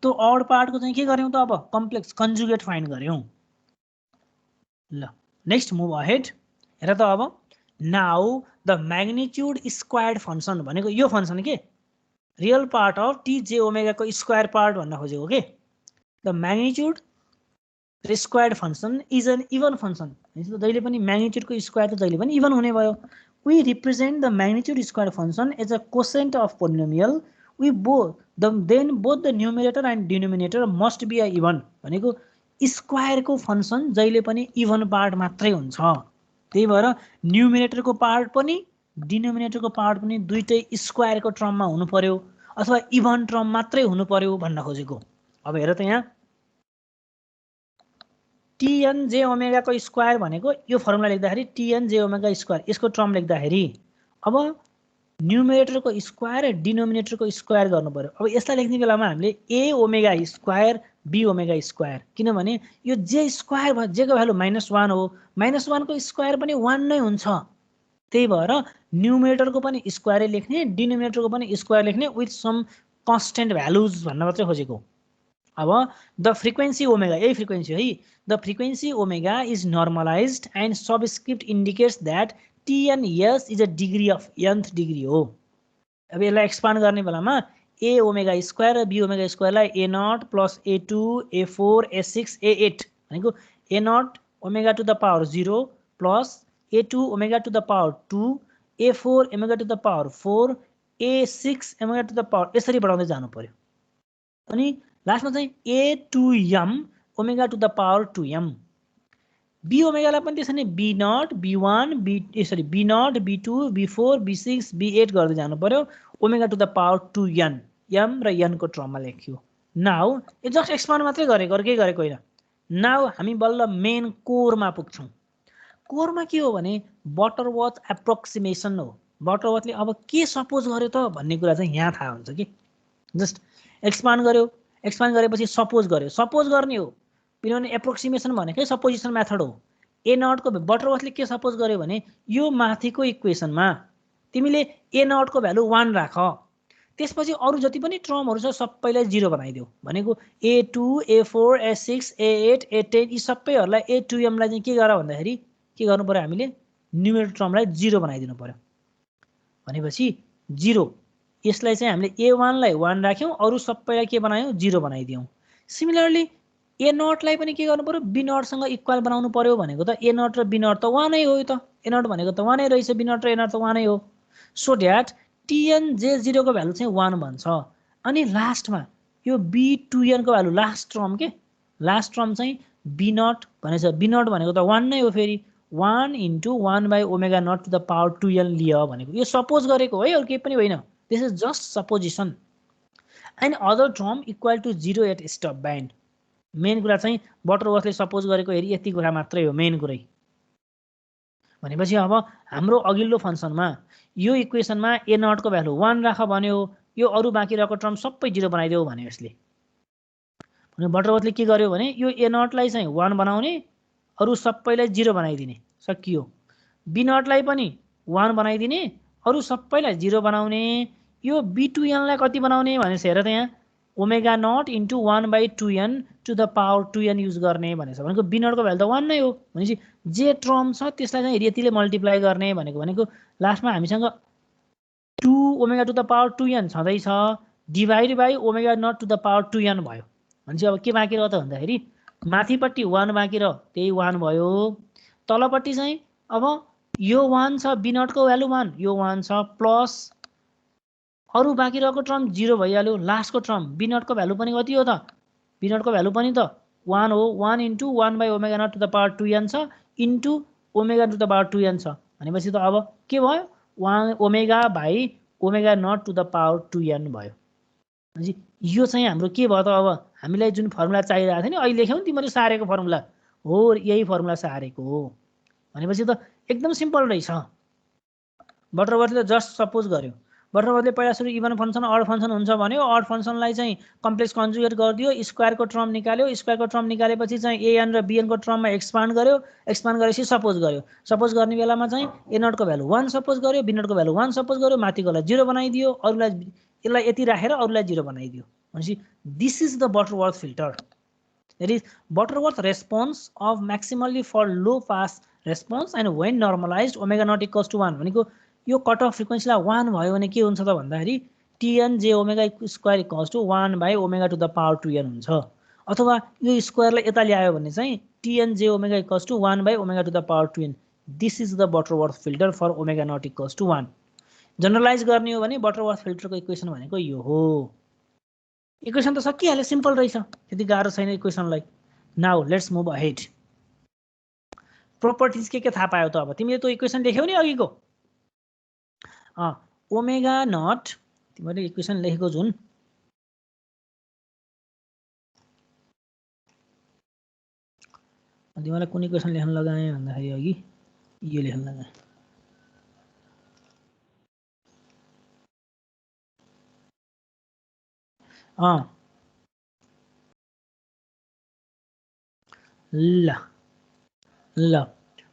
त्यो अड पार्टको चाहिँ के गर्यौँ त अब कम्प्लेक्स कन्जुगेट फाइन्ड गर्यौँ। ल नेक्स्ट मुभ अहेड हेर त अब now the magnitude squared function भनेको यो फङ्सन के रियल पार्ट अफ टी जे ओमेगाको स्क्वायर पार्ट भन्न खोजेको के। The magnitude squared function is an even function. जहिले पनि म्याग्निट्युडको स्क्वायर त जहिले पनि इभन हुने भयो। We represent the magnitude square function as a quotient of polynomial we then both the numerator and denominator must be a even. भनेको स्क्वायरको function जहिले पनि इभन पार्ट मात्रै हुन्छ। त्यही भएर न्युमिरेटरको पार्ट पनि डिनोमिनेटरको पार्ट पनि दुईटै स्क्वायरको टर्ममा हुनु पर्यो अथवा इभन टर्म मात्रै हुनु पर्यो भन्न खोजेको। अब हेर त यहाँ टिएन जे ओमेगाको स्क्वायर भनेको यो फर्मुला लेख्दाखेरि टिएन जे ओमेगा स्क्वायर यसको टर्म लेख्दाखेरि अब न्युमिरेटरको स्क्वायर डिनोमिनेटरको स्क्वायर गर्नु पर्यो। अब यसलाई लेख्ने बेलामा हामीले A omega square B omega square किनभने यो जे स्क्वायर भयो जेको भ्यालु -1 हो -1को स्क्वायर पनि 1 नै हुन्छ। त्यही भएर न्युमिरेटरको पनि स्क्वायरै लेख्ने डिनोमिनेटरको पनि स्क्वायर लेख्ने विथ सम कन्स्टेन्ट भ्यालुज भन्न मात्रै खोजेको। अब द फ्रिक्वेन्सी ओमेगा यही फ्रिक्वेन्सी है the frequency omega is normalised and subscript indicates that TNS is a degree of nth degree हो। अब यसलाई एक्सपान्ड गर्ने बेलामा ए ओमेगा स्क्वायर र बी ओमेगा स्क्वायरलाई A0 plus A2 A4 A6 A8 भनेको A0 omega to the power 0 plus A2 omega to the power 2 A4 omega to the power 4 A6 omega to the power यसरी बढाउँदै जानु पर्यो। अनि लास्टमा चाहिँ A2m omega to the power 2m। B ओमेगालाई पनि त्यसरी नै B0 B1 B0 B2 B4 B6 B8 गर्दै जानु पर्यो omega to the power 2n m र n को टर्ममा लेख्यो। नाउ यो जस्ट एक्सपान्ड मात्रै गरेको केही गरेको होइन। नाउ हामी बल्ल मेन कोरमा पुग्छौँ। कोरमा के हो भने बटरवर्थ एप्रोक्सिमेसन हो। बटरवर्थले अब के सपोज गर्यो त भन्ने कुरा चाहिँ यहाँ थाहा हुन्छ कि जस्ट एक्सपान्ड गर्यो एक्सपान्ड गरेपछि सपोज गर्यो सपोज गर्ने हो किनभने एप्रोक्सिमेसन भनेकै सपोजिसन मेथड हो। A0 को बटरवर्थले के सपोज गर्यो भने यो माथिको इक्वेसनमा तिमीले A0 को भ्यालु 1 राख त्यसपछि अरु जति पनि टर्महरु छ सबैलाई 0 बनाइदेऊ भनेको A2 A4 A6 A8 A10 यी सबैहरुलाई A2m लाई चाहिँ के गर भन्दाखेरि के गर्नु पर्यो हामीले न्युमेरेटर टर्मलाई 0 बनाइदिनु पर्यो भनेपछि 0 यसलाई चाहिँ हामीले a1 लाई 1 राख्यौं अरु सबैलाई के बनायौं 0 बनाइदियौं सिमिलरली a0 लाई पनि के गर्नु पर्यो b0 सँग इक्वल बनाउनु पर्यो भनेको त a0 र b0 त 1 नै हो त a0 भनेको त 1 नै रहेछ b0 र a0 त 1 नै हो सो दैट tn j0 को भ्यालु चाहिँ 1 बन्छ अनि लास्टमा यो b2n को भ्यालु लास्ट टर्म के लास्ट टर्म चाहिँ b0 भनेछ b0 भनेको त 1 नै हो फेरि 1 * 1 / omega not to the power 2n लियो भनेको यो सपोज गरेको हो है अरु केही पनि होइन this is just superposition and other term equal to 0 at stop band main कुरा चाहिँ बटरवर्थले सपोज गरेको हेरी यति कुरा मात्रै हो मेन कुरै भनेपछि अब हाम्रो अघिल्लो फंक्सनमा यो इक्वेसनमा a0 को भ्यालु 1 राख भन्यो यो अरु बाँकी रहेको टर्म सबै 0 बनाइदेऊ भन्यो यसले भने बटरवर्थले के गर्यो भने यो a0 लाई चाहिँ 1 बनाउने अरु सबैलाई 0 बनाइदिने सकियो b0 लाई पनि 1 बनाइदिने अरु सबैलाई 0 बनाउने यो b2n लाई कति बनाउने भनेछ हेर त यहाँ omega not into 1/2n to the power 2n use गर्ने भनेछ भनेको b0 को भ्यालु त 1 नै हो भनेपछि जे टर्म छ त्यसलाई चाहिँ यतिले मल्टिप्लाई गर्ने भनेको लास्टमा हामीसँग 2 omega to the power 2n छँदै छ divide by omega not to the power 2n भयो भनेपछि अब के बाँकी रह्यो त भन्दाखेरि माथिपट्टि 1 बाँकी र त्यही 1 भयो तलपट्टि चाहिँ अब यो 1 छ b0 को भ्यालु 1 यो 1 छ प्लस अरु बाँकी रहेको टर्म 0 भइहाल्यो लास्टको टर्म b0 को भ्यालु पनि कति हो त b0 को भ्यालु पनि त 1 हो 1 * 1 / omega not to the power 2n छ into omega to the power 2n छ भनेपछि त अब के भयो 1 omega / omega not to the power 2n भयो भनेपछि यो चाहिँ हाम्रो के भयो त अब हामीलाई जुन फर्मुला चाहिरहेको थियो नि अहिले लेख्यौ नि तिमीले सारेको फर्मुला हो यही फर्मुला सारेको हो भनेपछि त एकदम सिम्पल रहेछ बटरवर्थले जस्ट सपोज गर्यो बटरवर्थले पहिला सुरु इभन फंक्सन अड फंक्सन हुन्छ भन्यो अड फंक्सनलाई चाहिँ कम्प्लेक्स कन्जुगेट गरिदियो स्क्वायर को टर्म निकाल्यो स्क्वायर को टर्म निकालेपछि चाहिँ an र bn को टर्ममा एक्सपान्ड गर्यो एक्सपान्ड गरेपछि सपोज गर्ने बेलामा चाहिँ a0 को भ्यालु 1 सपोज गर्यो b0 को भ्यालु 1 सपोज गर्यो माथिकोलाई 0 बनाइदियो अरुलाई यसलाई यति राखेर अरुलाई 0 बनाइदियो भनेपछि this is the Butterworth filter that is Butterworth response of maximally for low pass response and when normalised omega not equals to 1 भनेको यो कट अफ फ्रिक्वेन्सीलाई 1 भयो भने के हुन्छ त भन्दाखेरि tn j omega square equals to 1 / omega to the power 2n हुन्छ अथवा यो स्क्वायरलाई यता ल्यायो भने चाहिँ tn j omega equals to 1 / omega to the power 2n this is the Butterworth filter for omega not equals to 1 generalize गर्ने हो भने बटरवर्थ फिल्टरको इक्वेसन भनेको यो हो इक्वेसन त सकिहाल्यो सिम्पल रहेछ त्यति गाह्रो छैन इक्वेसनलाई now let's move ahead properties के थाहा पायो त अब तिमीले त्यो इक्वेसन लेख्यौ नि अघिको ओमेगा नट तिमीले इक्वेसन लेखेको जुन तिमीलाई कुन इक्वेसन लेख्न लगाए भन्दाखेरि अघि यो लेख्न लगाए ल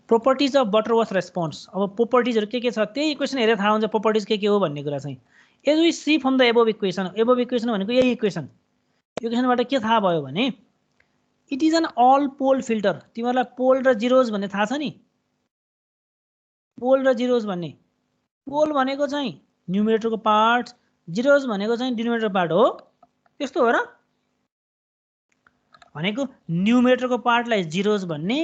प्रोपर्टिज अफ बटरवर्थ रेस्पोन्स अब प्रोपर्टिजहरु के छ त्यही इक्वेसन हेरेर थाहा हुन्छ प्रोपर्टिज के हो भन्ने कुरा चाहिँ as we see from the above equation भनेको यही इक्वेसनबाट के थाहा भयो भने it is an all pole filter तिमीहरुलाई पोल र जिरोज भन्ने थाहा छ नि पोल र जिरोज भन्ने पोल भनेको चाहिँ न्युमरेटरको पार्ट जिरोज भनेको चाहिँ डिनोमिनेटर पार्ट हो त्यस्तो हो र भनेको न्युमरेटरको पार्टलाई जिरोज भन्ने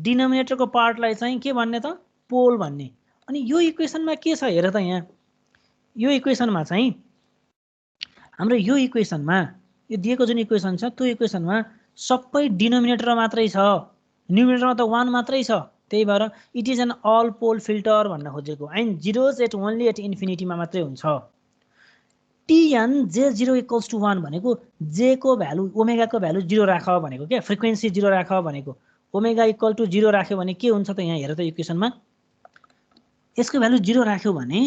डिनोमिनेटरको पार्टलाई चाहिँ के भन्ने त पोल भन्ने अनि यो इक्वेसनमा के छ हेर त यहाँ यो इक्वेसनमा चाहिँ हाम्रो यो इक्वेसनमा यो दिएको जुन इक्वेसन छ त्यो इक्वेसनमा सबै डिनोमिनेटर मात्रै छ न्युमरेटरमा त 1 मात्रै छ त्यही भएर it is an all pole filter भन्न खोजेको and zeros at only at इन्फिनिटीमा मात्रै हुन्छ tn j0 इक्वल्स टु 1 भनेको j को भ्यालु ओमेगा को भ्यालु 0 राख भनेको के फ्रिक्वेन्सी 0 राख भनेको ओमेगा इक्वल टु 0 राख्यो भने के हुन्छ त यहाँ हेर त इक्वेसनमा यसको भ्यालु 0 राख्यो भने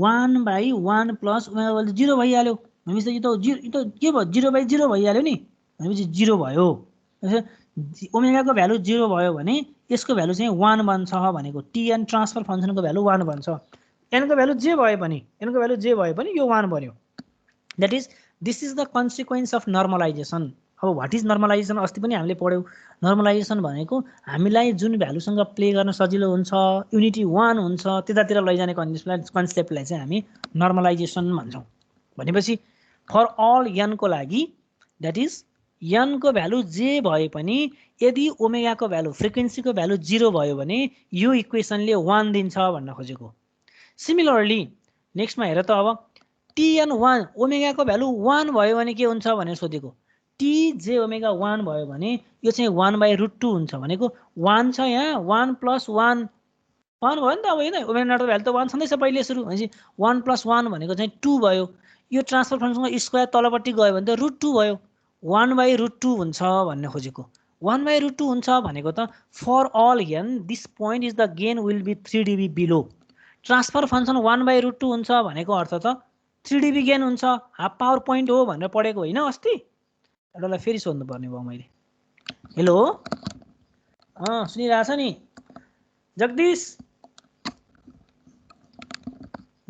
1/1 प्लस ओमेगा भ्यालु 0 भइहाल्यो भनेपछि यो त के भयो 0/0 भइहाल्यो नि भनेपछि 0 भयो ओमेगा को भ्यालु 0 भयो भने यसको भ्यालु चाहिँ 1 बन्छ भनेको tn ट्रान्सफर फंक्सनको भ्यालु 1 बन्छ n को भ्यालु जे भए पनि यो 1 बन्यो That is, this is the consequence of normalization. अब व्हाट इज नर्मलाइजेसन अस्ति पनि हामीले पढ्यौँ नर्मलाइजेसन भनेको हामीलाई जुन भ्यालुसँग प्ले गर्न सजिलो हुन्छ युनिटी 1 हुन्छ त्यतातिर लैजाने कन्सेप्टलाई चाहिँ हामी नर्मलाइजेसन भन्छौँ भनेपछि फर अल n को लागि द्याट इज n को भ्यालु जे भए पनि यदि ओमेगाको भ्यालु फ्रिक्वेन्सीको भ्यालु 0 भयो भने यो इक्वेसनले 1 दिन्छ भन्न खोजेको सिमिलरली नेक्स्टमा हेर त अब tn1 ओमेगाको भ्यालु 1 भयो भने के हुन्छ भनेर सोधेको t j ओमेगा 1 भयो भने यो चाहिँ 1/√2 हुन्छ भनेको 1 छ यहाँ 1 + 1 1 भयो नि त अब हैन ओमेगा नट भ्यालु त 1 छँदैछ पहिले सुरु भनेपछि 1 + 1 भनेको चाहिँ 2 भयो यो ट्रान्सफर फंक्सनको स्क्वायर तलपट्टि गयो भने त √2 भयो 1/√2 हुन्छ भन्ने खोजेको 1/√2 हुन्छ भनेको त for all n this point is the gain will be 3 dB below transfer function 1/√2 हुन्छ भनेको अर्थ त 3 dB गेन हुन्छ हाफ पावर पोइन्ट हो भनेर पढेको होइन अस्ति एउटालाई फेरि सोध्नु पर्ने भयो मैले हेलो सुनिरहेछ नि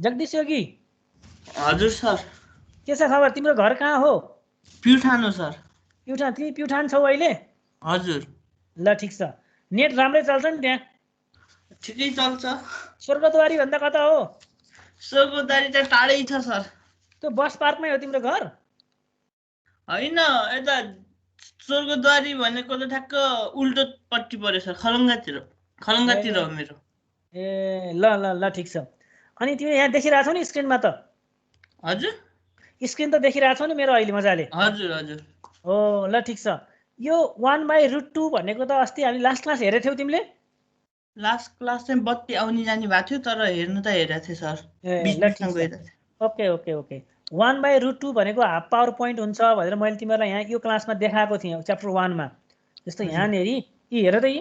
जगदीश योगी हजुर सर के छ खबर तिम्रो घर कहाँ हो प्युठान हो सर प्युठान तिमी प्युठान छौ अहिले हजुर ल ठिक छ नेट राम्रै चल्छ नि त्यहाँ ठिकै चल्छ स्वर्गद्वारी भन्दा कता हो स्वर्गद्वारी त टाढै छ सर त्यो बस पार्कमै हो तिम्रो घर हैन यता स्वर्गद्वारी भनेको त ठ्याक्क उल्टो पट्टि पर्यो सर खलङ्गातिर हो मेरो ए ल ल ल ठिक छ अनि तिमी यहाँ देखिरहेछौ नि स्क्रिनमा त हजुर स्क्रिन त देखिरहेछौ नि मेरो अहिले मजाले हजुर हजुर हो ल ठिक छ यो 1/√2 भनेको त अस्ति हामी लास्ट क्लास हेरेको थियौ तिमीले लास्ट क्लास चाहिँ बत्ती आउने जाने भएको थियो तर हेर्नु त हेरेको थिएँ सर बिचमा गइरहेको थिएँ ओके ओके ओके 1/√2 भनेको हाफ पावर पोइन्ट हुन्छ भनेर मैले तिमीलाई यहाँ यो क्लासमा देखाएको थिएँ च्याप्टर 1 मा जस्तो यहाँनेरि यी हेर त यी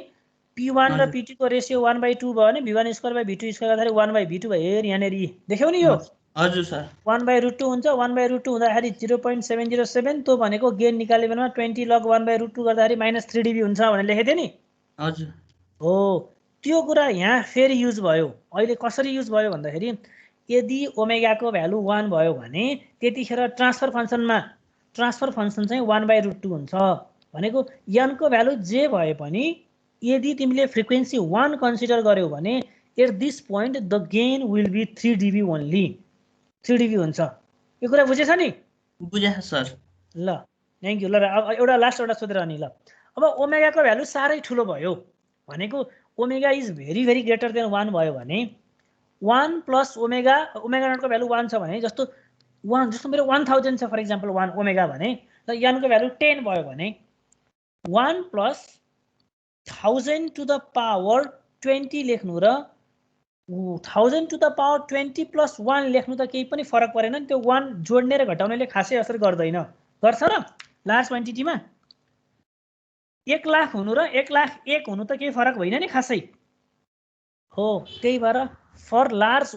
p1 र p2 को रेशियो 1/2 भयो भने v1² v2² गर्दाखेरि 1/v2 भयो हेर यहाँनेरि देख्यौ नि यो हजुर सर 1/√2 हुन्छ 1/√2 हुँदाखेरि 0.707 त्यो भनेको गेन निकाल्ने बेलामा 20 log 1/√2 गर्दाखेरि -3 dB हुन्छ भनेर लेखेको थिएँ नि हजुर हो त्यो कुरा यहाँ फेरि युज भयो अहिले कसरी युज भयो भन्दाखेरि यदि ओमेगाको भ्यालु 1 भयो भने त्यतिखेर ट्रान्सफर फंक्सन चाहिँ 1/√2 हुन्छ भनेको n को भ्यालु जे भए पनि यदि तिमीले फ्रिक्वेन्सी 1 कन्सिडर गर्यौ भने at this point the gain will be 3 dB only 3 dB हुन्छ यो कुरा बुझेछ नि बुझे सर ल थ्यांक यू ल अब एउटा लास्ट एउटा सोधेर अनि ल अब ओमेगाको भ्यालु सारै ठुलो भयो भनेको omega is very very greater than 1 भयो भने 1 + ओमेगा नटको भ्यालु 1 छ भने जस्तो मेरो 1000 छ फर एक्जाम्पल 1 ओमेगा भने र n को भ्यालु 10 भयो भने 1 + 1000 टु द पावर 20 लेख्नु र 1000 टु द पावर 20 + 1 लेख्नु त केही पनि फरक परेन नि त्यो 1 जोड्ने र घटाउनेले खासै असर गर्दैन गर्छ र लार्ज क्वान्टिटीमा 1 लाख हुनु र 1 लाख 1 हुनु त केही फरक होइन नि खासै हो त्यही भएर फर लार्ज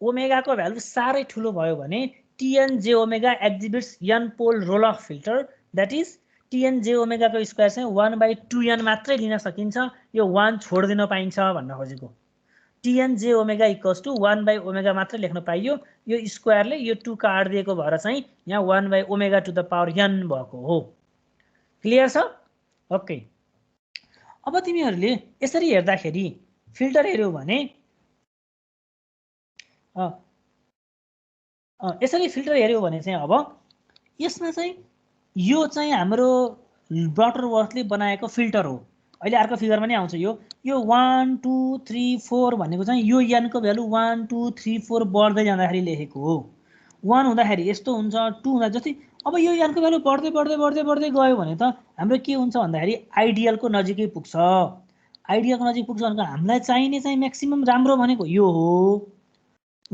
ओमेगाको भ्यालु सारै ठुलो भयो भने tn j omega exhibits n pole roll off filter that is tn j ओमेगाको स्क्वायर चाहिँ 1/2n मात्रै लिन सकिन्छ यो 1 छोड्दिन पाइन्छ भन्न खोजेको tn j omega equals to 1/ओमेगा मात्रै लेख्न पाइयो यो स्क्वायरले यो 2 काट्दिएको भएर चाहिँ यहाँ 1/ओमेगा टु द पावर n भएको हो क्लियर छ ओके अब तिमीहरूले यसरी हेर्दाखेरि फिल्टर हेर्यौ भने यसरी फिल्टर हेर्यौ भने चाहिँ अब यसमा चाहिँ यो चाहिँ हाम्रो बटरवर्थले बनाएको फिल्टर हो अहिले अर्को फिगरमा नि आउँछ यो 1 2 3 4 भनेको चाहिँ यो n को भ्यालु 1 2 3 4 बढ्दै जाँदाखेरि लेखेको हो 1 हुँदाखेरि यस्तो हुन्छ 2 हुँदा जस्तै अब यो n को भ्यालु बढ्दै बढ्दै बढ्दै बढ्दै गयो भने त हाम्रो के हुन्छ भन्दाखेरि आइडियलको नजिकै पुग्छ आइडियलको नजिक पुग्छ भनेको हामीलाई चाहिने चाहिँ म्याक्सिमम राम्रो भनेको यो हो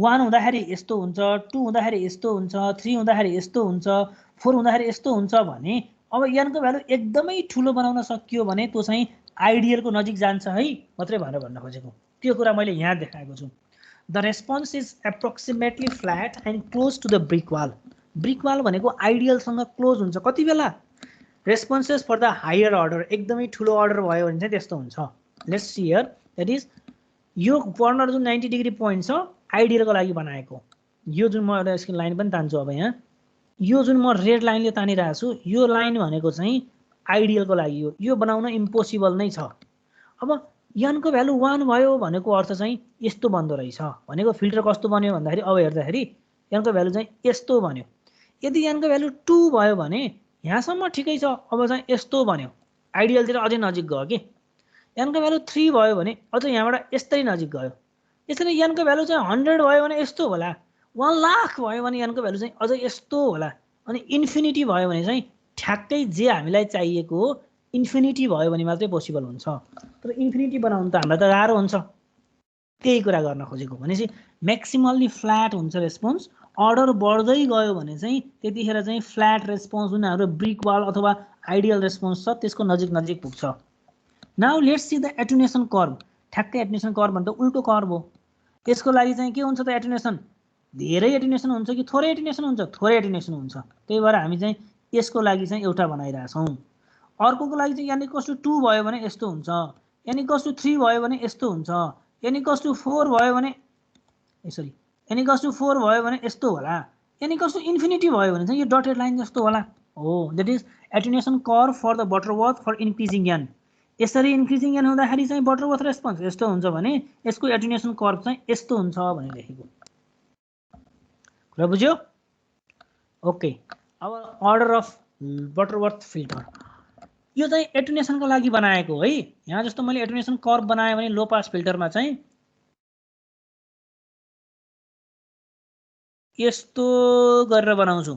1 हुँदाखेरि यस्तो हुन्छ 2 हुँदाखेरि यस्तो हुन्छ 3 हुँदाखेरि यस्तो हुन्छ 4 हुँदाखेरि यस्तो हुन्छ भने अब n को भ्यालु एकदमै ठुलो बनाउन सकियो भने त्यो चाहिँ आइडियलको नजिक जान्छ है मात्रै भनेर भन्न खोजेको त्यो कुरा मैले यहाँ देखाएको छु the response is approximately flat and close to the brick wall भनेको आइडियलसँग क्लोज हुन्छ कति बेला responses for the higher order एकदमै ठुलो अर्डर भयो भने चाहिँ त्यस्तो हुन्छ let's see here that is यो कर्नर जुन 90 डिग्री पोइन्ट छ आइडियलको लागि बनाएको यो जुन म एउटा स्क्रिन लाइन पनि तान्छु अब यहाँ यो जुन म रेड लाइनले तानिरहेको छु यो लाइन भनेको चाहिँ आइडियलको लागि यो बनाउन इम्पोसिबल नै छ। अब n को भ्यालु 1 भयो भनेको अर्थ चाहिँ यस्तो बन्दो रहेछ भनेको फिल्टर कस्तो बन्यो भन्दाखेरि अब हेर्दाखेरि n को भ्यालु चाहिँ यस्तो बन्यो। यदि n को भ्यालु 2 भयो भने यहाँसम्म ठिकै छ, अब चाहिँ यस्तो बन्यो, आइडियलतिर अझै नजिक गयो कि। n को भ्यालु 3 भयो भने अझ यहाँबाट यस्तै नजिक गयो। यसरी n को भ्यालु चाहिँ 100 भयो भने यस्तो होला, 1 लाख भयो भने n को भ्यालु चाहिँ अझै यस्तो होला, अनि इन्फिनिटी भयो भने चाहिँ ठ्याक्कै जे हामीलाई चाहिएको हो इन्फिनिटी भयो भने मात्रै पोसिबल हुन्छ। तर इन्फिनिटी बनाउनु त हामीलाई त गाह्रो हुन्छ, त्यही कुरा गर्न खोजेको। भनेपछि म्याक्सिमल्ली फ्ल्याट हुन्छ रेस्पोन्स, अर्डर बढ्दै गयो भने चाहिँ त्यतिखेर चाहिँ फ्ल्याट रेस्पोन्स जुन हाम्रो ब्रिक वाल अथवा आइडियल रेस्पोन्स छ त्यसको नजिक नजिक पुग्छ। Now let's see the attenuation curve. ठ्याक्कै एटुनेसन कर्भ भन्दा उल्टो कर्भ हो। त्यसको लागि चाहिँ के हुन्छ त एटुनेसन, धेरै एटुनेसन हुन्छ कि थोरै एटुनेसन हुन्छ? थोरै एटुनेसन हुन्छ। त्यही भएर हामी चाहिँ यसको लागि चाहिँ एउटा बनाइरहेछौँ। अर्कोको लागि चाहिँ n = 2 भयो भने यस्तो हुन्छ, n = 3 भयो भने यस्तो हुन्छ, n = 4 भयो भने n = 4 भयो भने यस्तो होला, n = इन्फिनिटी भयो भने चाहिँ यो डटेड लाइन जस्तो होला। हो, that is attenuation curve for the Butterworth for increasing n। यसरी इन्क्रिजिङ n हुँदाखेरि चाहिँ बटरवर्थ रेस्पोन्स यस्तो हुन्छ भने यसको एटुनेसन कर्भ चाहिँ यस्तो हुन्छ भनेर लेखेको कुरा बुझ्यो? ओके, अब अर्डर अफ बटरवर्थ फिल्टर यो चाहिँ एटुनेसनको लागि बनाएको है। यहाँ जस्तो मैले एटुनेसन कर्भ बनाएँ भने लो पास फिल्टरमा चाहिँ यस्तो गरेर बनाउँछु।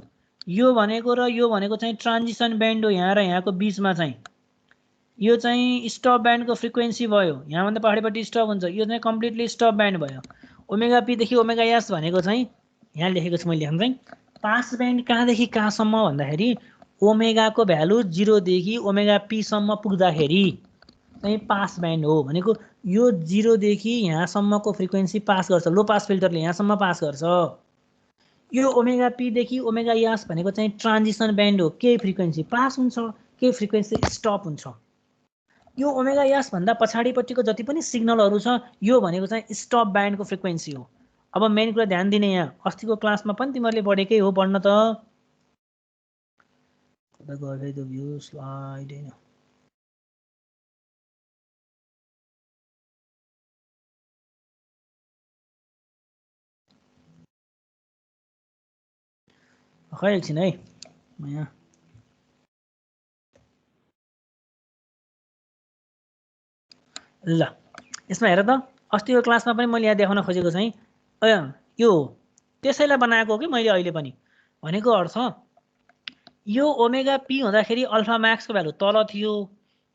यो भनेको र यो भनेको चाहिँ ट्रान्जिसन ब्यान्ड हो, यहाँ र यहाँको बीचमा चाहिँ यो चाहिँ स्टप ब्यान्डको फ्रिक्वेन्सी भयो, यहाँभन्दा पछाडिपट्टि स्टप हुन्छ, यो चाहिँ कम्प्लिटली स्टप ब्यान्ड भयो। ओमेगा पी देखि ओमेगा एस भनेको चाहिँ यहाँ लेखेको छु मैले, यहाँ चाहिँ पास ब्यान्ड कहाँदेखि कहाँसम्म भन्दाखेरि ओमेगाको भ्यालु 0 देखि ओमेगा पी सम्म पुग्दाखेरि चाहिँ पास ब्यान्ड हो। भनेको यो 0 देखि यहाँसम्मको फ्रिक्वेन्सी पास गर्छ, लो पास फिल्टरले यहाँसम्म पास गर्छ। यो ओमेगा पी देखि ओमेगा एस भनेको चाहिँ ट्रान्जिसन ब्यान्ड हो, केही फ्रिक्वेन्सी पास हुन्छ, केही फ्रिक्वेन्सी स्टप हुन्छ। यो ओमेगा एस भन्दा पछाडिपट्टिको जति पनि सिग्नलहरू छ यो भनेको चाहिँ स्टप ब्यान्डको फ्रिक्वेन्सी हो। अब मेन कुरा ध्यान दिने, यहाँ अस्तिको क्लासमा पनि तिमीहरूले पढेकै हो, पढ्न त गरे त्यो भ्यू स्लाइड हैन। खै एकछिन है, म यहाँ ल यसमा हेर त, अस्तिको क्लासमा पनि मैले यहाँ देखाउन खोजेको चाहिँ यो त्यसैलाई बनाएको हो कि मैले अहिले पनि भनेको अर्थ यो ओमेगा पी हुँदाखेरि अल्फा म्याक्सको भ्यालु तल थियो,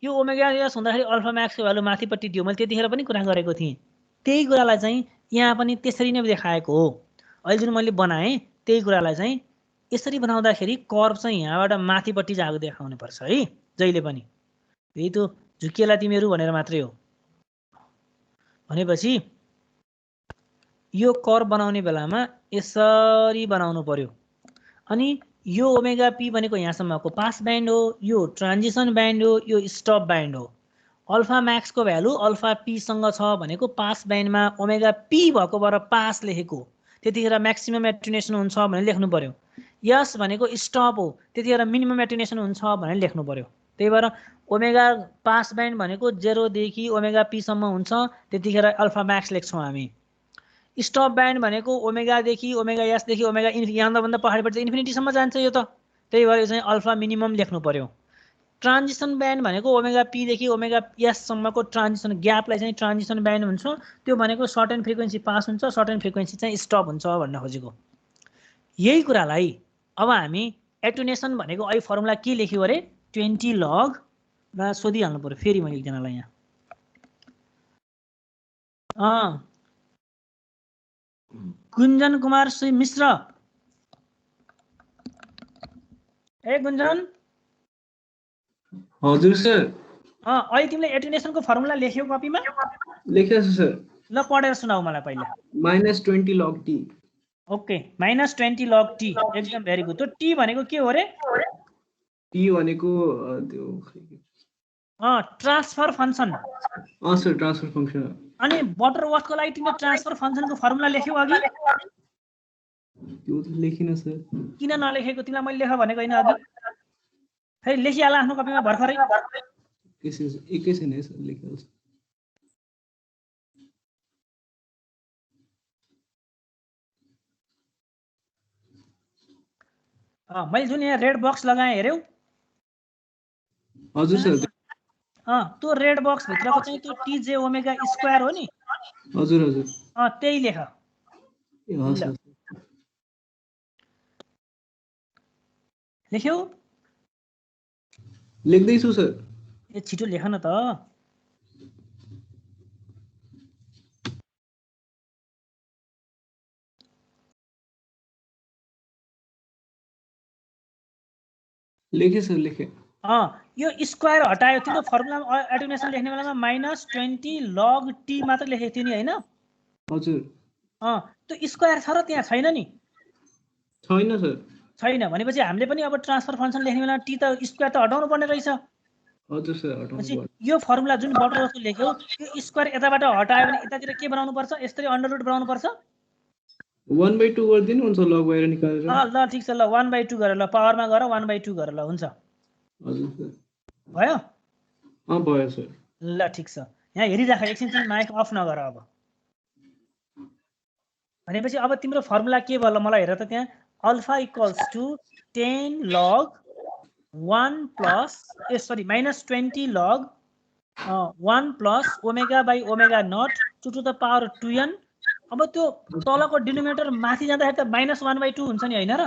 यो ओमेगा एस हुँदाखेरि अल्फा म्याक्सको भ्यालु माथिपट्टि थियो। मैले त्यतिखेर पनि कुरा गरेको थिएँ, त्यही कुरालाई चाहिँ यहाँ पनि त्यसरी नै देखाएको हो। अहिले जुन मैले बनाएँ त्यही कुरालाई चाहिँ यसरी बनाउँदाखेरि कर्भ चाहिँ यहाँबाट माथिपट्टि जाएको देखाउनु पर्छ है जहिले पनि। यही त झुकिएला तिमीहरू भनेर मात्रै हो। भनेपछि यो कर्भ बनाउने बेलामा यसरी बनाउनु पर्यो। अनि यो ओमेगा पी भनेको यहाँसम्मको पास ब्यान्ड हो, यो ट्रान्जिसन ब्यान्ड हो, यो स्टप ब्यान्ड हो। अल्फा म्याक्सको भ्यालु अल्फा पीसँग छ भनेको पास ब्यान्डमा ओमेगा पी भएकोबाट पास लेखेको, त्यतिखेर म्याक्सिमम एटुनेसन हुन्छ भनेर लेख्नु पर्यो। यस भनेको स्टप हो, त्यतिखेर मिनिमम एटुनेसन हुन्छ भनेर लेख्नु पर्यो। त्यही भएर ओमेगा पास ब्यान्ड भनेको 0 देखि ओमेगा पी सम्म हुन्छ, त्यतिखेर अल्फा म्याक्स लेख्छौँ हामी। स्टप ब्यान्ड भनेको ओमेगा देखि ओमेगा एस देखि ओमेगा यहाँभन्दा पछाडिपट्टि इन्फिनिटीसम्म जान्छ यो त, त्यही भएर यो चाहिँ अल्फा मिनिमम लेख्नु पर्यो। ट्रान्जिसन ब्यान्ड भनेको ओमेगा पी देखि ओमेगा एससम्मको ट्रान्जिसन ग्यापलाई चाहिँ ट्रान्जिसन ब्यान्ड हुन्छ, त्यो भनेको सर्टेन फ्रिक्वेन्सी पास हुन्छ, सर्टेन फ्रिक्वेन्सी चाहिँ स्टप हुन्छ भन्न खोजेको। यही कुरालाई अब हामी एटुनेसन भनेको अहिले फर्मुला के लेख्यो अरे 20 लग र सोधिहाल्नु पर्यो फेरि मैले एकजनालाई यहाँ गुन्जन कुमार श्री मिश्र, ए गुन्जन। हजुर सर। अहिले तिमीले एटुनेसनको फर्मुला लेख्यौ कपीमा? लेखेको छु सर। ल पढेर सुनाऊ मलाई पहिला। -20 log t। Okay, -20 log t, एकदम भेरी गुड। त्यो t भनेको के हो रे? t भनेको त्यो transfer function. Sir transfer function. अनि बटरवर्थको लागि तिमीले ट्रान्सफर फंक्सनको फर्मुला लेख्यौ अघि? त्यो त लेखिन सर। किन नलेखेको तिमीलाई मैले लेख भनेको होइन अघि फेरि लेखिहाल आफ्नो कपीमा भर्खरै एकैछिन है सर लेखिहाल्छु। मैले जुन यहाँ रेड बक्स लगाएँ हेऱ्यौ हजुर सर। त्यो रेड बक्स भित्रको चाहिँ त्यो टी जे ओमेगा स्क्वायर हो नि हजुर हजुर। त्यही लेख ए हजुर लेख्यौ लेख्दैछु सर। ए छिटो लेख न त लेखेँ सर लेखेँ। यो स्क्वायर हटायो तिम्रो फर्मुलामा एटोनेसन लेख्ने बेलामा -20 log t मात्र लेखेको थियो नि हैन हजुर। त्यो स्क्वायर छ र त्यहाँ छैन नि छैन सर। छैन भनेपछि हामीले पनि अब ट्रान्सफर फंक्सन लेख्ने बेलामा t त स्क्वायर त हटाउनु पर्ने रहेछ हजुर सर हटाउनु पर्छ। यो फर्मुला जुन बटरवर्थ लेख्यौ यो स्क्वायर यताबाट हटायो भने यतातिर के बनाउनु पर्छ यसरी अन्डर रुट बनाउनु पर्छ 1/2 गरिदिनु हुन्छ लग बाहिर निकालेर। ल ठीक छ ल 1/2 गरेर ल पावरमा गएर 1/2 गरेर ल हुन्छ हजुर सर। भयो भयो सर। ल ठीक छ यहाँ हेरिराख एकछिन तिमी माइक अफ नगर अब भनेपछि अब तिम्रो फर्मुला के भयो ल मलाई हेर त त्यहाँ alpha equals to 10 log 1 plus -20 log 1 plus omega by omega not to the power 2n अब त्यो तलको डिनोमिनेटर माथि जाँदाखेरि त -1/2 हुन्छ नि हैन र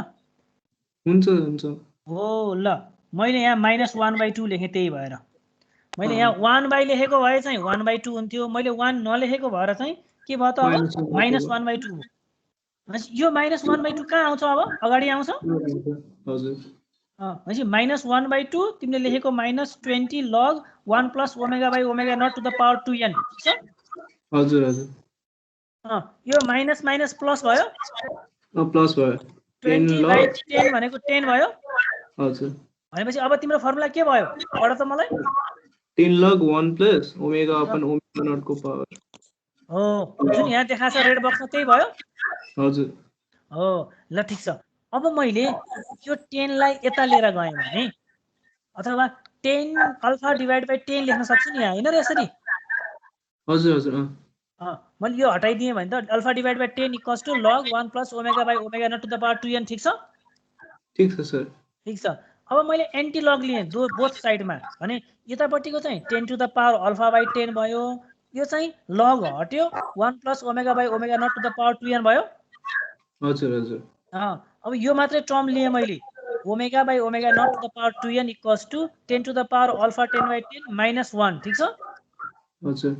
हुन्छ हुन्छ। हो ल मैले यहाँ -1/2 लेखेँ त्यही भएर मैले यहाँ 1 लेखेको भए चाहिँ 1/2 हुन्थ्यो मैले 1 नलेखेको भएर चाहिँ के भयो त अब -1/2 यो -1/2 कहाँ आउँछ अब अगाडि आउँछ हजुर। भनेपछि -1/2 तिमीले लेखेको -20 log 1 plus omega by omega not to the power 2n ठीक छ हजुर हजुर। यो माइनस माइनस प्लस भयो प्लस भयो 20/10 भनेको 10 भयो हजुर। भनेपछि अब तिम्रो फर्मुला के भयो पढ त मलाई 10 log 1 plus omega upon omega not को पावर हो जुन यहाँ देखाएको छ रेड बक्समा त्यही भयो हजुर। हो ल ठीक छ अब मैले यो 10 लाई यता लिएर गएँ भने अथवा 10 अल्फा डिभाइड बाइ 10 लेख्न सक्छु नि यहाँ हैन र यसरी हजुर हजुर। मैले यो हटाइदिएँ भने त alpha divide by 10 equals to log 1 plus omega by omega not to the power 2n ठीक छ ठीक छ सर। ठीक छ अब मैले एन्टी लग लिएँ बोथ साइडमा भने यतापट्टिको चाहिँ 10 to the power alpha by 10 भयो यो चाहिँ लग हट्यो 1 plus omega by omega not to the power 2n भयो हजुर हजुर। अब यो मात्रै टर्म लिएँ मैले omega by omega not to the power 2n equals to 10 to the power alpha 10/10 -1 ठीक छ हजुर।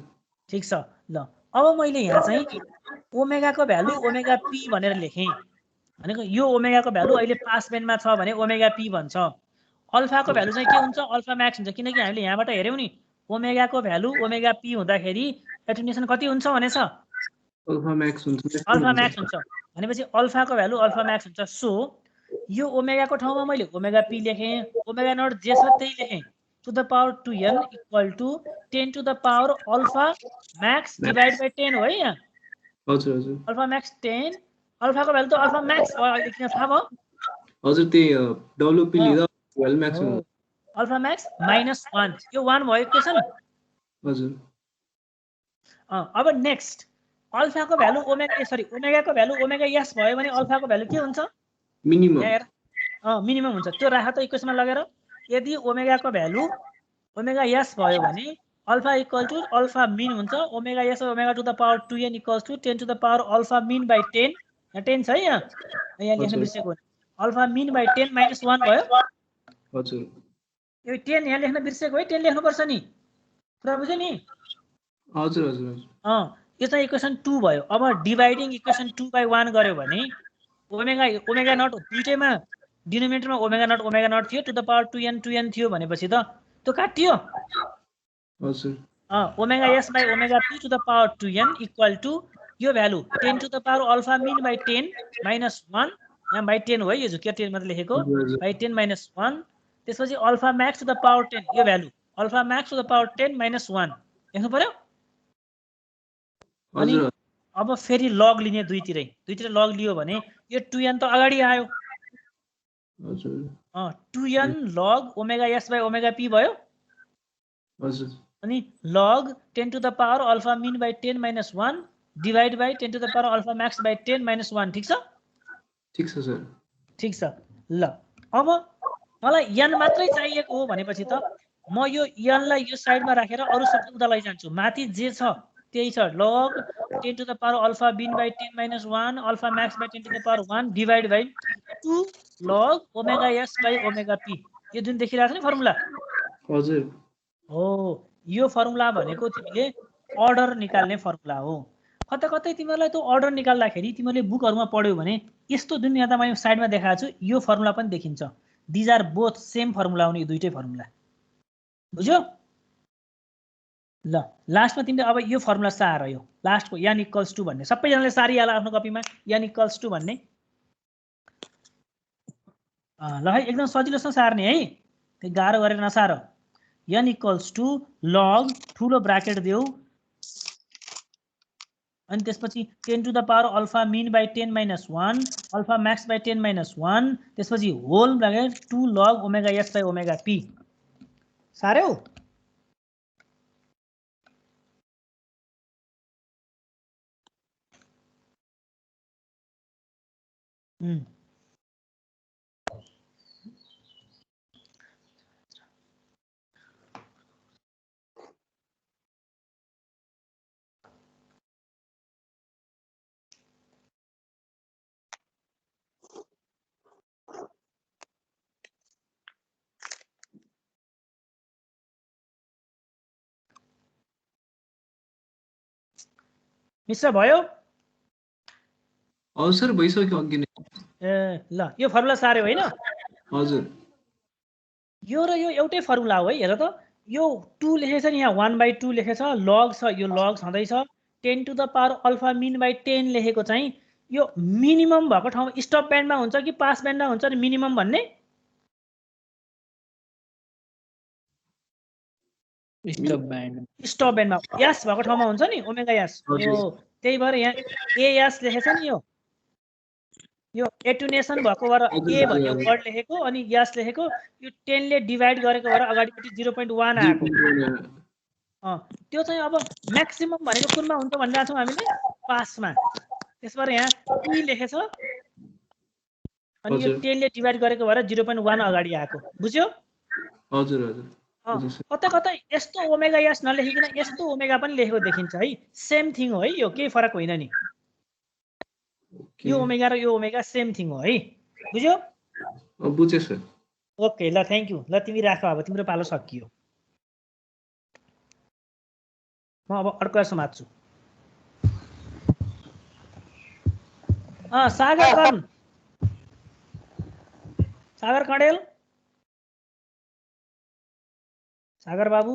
ठीक छ ल अब मैले यहाँ चाहिँ ओमेगाको भ्यालु ओमेगा p भनेर लेखेँ भनेको यो ओमेगाको भ्यालु अहिले पास बेन्डमा छ भने ओमेगा p भन्छ अल्फाको भ्यालु चाहिँ के हुन्छ अल्फा म्याक्स हुन्छ किनकि हामीले यहाँबाट हेर्यौं नि ओमेगाको भ्यालु ओमेगा p हुँदाखेरि एटेन्युएसन कति हुन्छ भनेछ अल्फा म्याक्स हुन्छ। अल्फा म्याक्स हुन्छ भनेपछि अल्फाको भ्यालु अल्फा म्याक्स हुन्छ सो यो ओमेगाको ठाउँमा मैले ओमेगा p लेखेँ ओमेगा नट जे छ त्यही लेखेँ to the power 2n equal to 10 to the power alpha max divide by 10 हो है यहाँ हजुर हजुर। अल्फा म्याक्स 10 अल्फाको भ्यालु त अल्फा म्याक्स हो अहिले किन थाहा भयो हजुर त्यही डब्ल्युपी लिँदा वेल म्याक्स हुन्छ अल्फा म्याक्स -1 यो 1 भयो इक्वेसन हजुर। अब नेक्स्ट अल्फाको भ्यालु ओमेगाको भ्यालु ओमेगा s भयो भने अल्फाको भ्यालु के हुन्छ मिनिमम यहाँ हेर मिनिमम हुन्छ त्यो राख त इक्वेसनमा लगेर यदि ओमेगाको भ्यालु ओमेगा s भयो भने alpha equal to alpha min हुन्छ omega s omega to the power 2n equals to 10 to the power alpha min by 10 यहाँ 10 छ है यहाँ लेख्न बिर्सेको अल्फा मिन बाइ 10 -1 भयो हजुर। यो 10 यहाँ लेख्न बिर्सेको है 10 लेख्नुपर्छ नि कुरा बुझ्यो नि हजुर हजुर। यो चाहिँ इक्वेसन 2 भयो अब डिभाइडिङ इक्वेसन 2/1 गर्यो भने ओमेगा नट दुईटैमा डिनोमिनेटरमा ओमेगा नट थियो टु द पावर 2n थियो भनेपछि त त्यो काटियो हजुर। Omega s by omega p to the power 2n equal to यो value 10 to the power alpha min by 10 -1 यहाँ बाइ 10 हो है यो झुक्कियो 10 मात्र लेखेको बाइ 10 -1 त्यसपछि alpha max to the power 10 यो value alpha max to the power 10 -1 लेख्नु पर्यो अनि अब फेरि लग लिने दुईतिर लग लियो भने यो 2n त अगाडि आयो हजुर 2n log omega s by omega p भयो हजुर अनि log 10 to the power alpha min by 10 minus 1 divide by 10 to the power alpha max by 10 minus 1 ठीक छ सर ठीक छ ल अब मलाई n मात्रै चाहिएको हो भनेपछि त म यो n लाई यो साइडमा राखेर अरु सबै उता लैजान्छु माथि जे छ त्यही छ log 10 to the power alpha min by 10 minus 1 alpha max by 10 to the power 1 divide by 2 log omega s by omega p यो जुन देखिरहेको छ नि फर्मुला हजुर हो यो फर्मुला भनेको तिमीले अर्डर निकाल्ने फर्मुला हो कतै कतै तिमीलाई त्यो अर्डर निकाल्दाखेरि तिमीले बुकहरुमा पढ्यौ भने यस्तो जुन यहाँ त मैले साइडमा देखाएको छु यो फर्मुला पनि देखिन्छ these are both same formula हुने यो दुईटै फर्मुला बुझ्यौ ल लास्टमा तिमीले अब यो फर्मुला सार यो लास्टको n इक्वल्स टु भन्ने सबैजनाले सारिहाल आफ्नो कपीमा n इक्वल्स टु भन्ने ल है एकदम सजिलोसँग सार्ने है त्यो गाह्रो गरेर नसार n इक्वल्स टु log ठुलो ब्राकेट देऊ अनि त्यसपछि 10 to the power alpha min by 10 minus 1 alpha max by 10 minus 1 त्यसपछि whole bracket 2 log omega s by omega p सार्यौ मिश्र भयो हजुर सर भइसक्यो अघि नै ए ल यो फर्मुला सार्यो हैन हजुर यो र यो एउटै फर्मुला हो है हेर त यो 2 लेखेछ नि यहाँ 1/2 लेखेछ log छ यो log छँदै छ 10 to the power alpha min by 10 लेखेको चाहिँ यो मिनिमम भएको ठाउँमा स्टप ब्यान्डमा हुन्छ कि पास ब्यान्डमा हुन्छ नि मिनिमम भन्ने स्टप ब्यान्डमा यस भएको ठाउँमा हुन्छ नि ओमेगा यस यो त्यही भएर यहाँ एएस लेखेछ नि यो एटुनेसन भएको भएर ए भन्ने वर्ड लेखेको अनि यस लेखेको यो 10 ले डिवाइड गरेको भएर अगाडिपट्टि 0.1 आएको त्यो चाहिँ अब म्याक्सिमम भनेको कुनमा हुन्छ भनिरहेको छौँ हामीले पासमा त्यसबाट यहाँ ई लेखेछ अनि यो 10 ले डिवाइड गरेको भएर 0.1 अगाडि आएको बुझ्यौ हजुर हजुर कतै कतै यस्तो ओमेगा यस नलेखिकन यस्तो ओमेगा पनि लेखेको देखिन्छ है सेम थिङ हो है यो केही फरक होइन नि यो ओमेगा र यो ओमेगा सेम थिङ हो है बुझ्यौ बुझे सर ओके ल थ्यांक यू ल तिमी राख अब तिम्रो पालो सकियो म अब अर्को समात्छु सागर कणेल सागर बाबू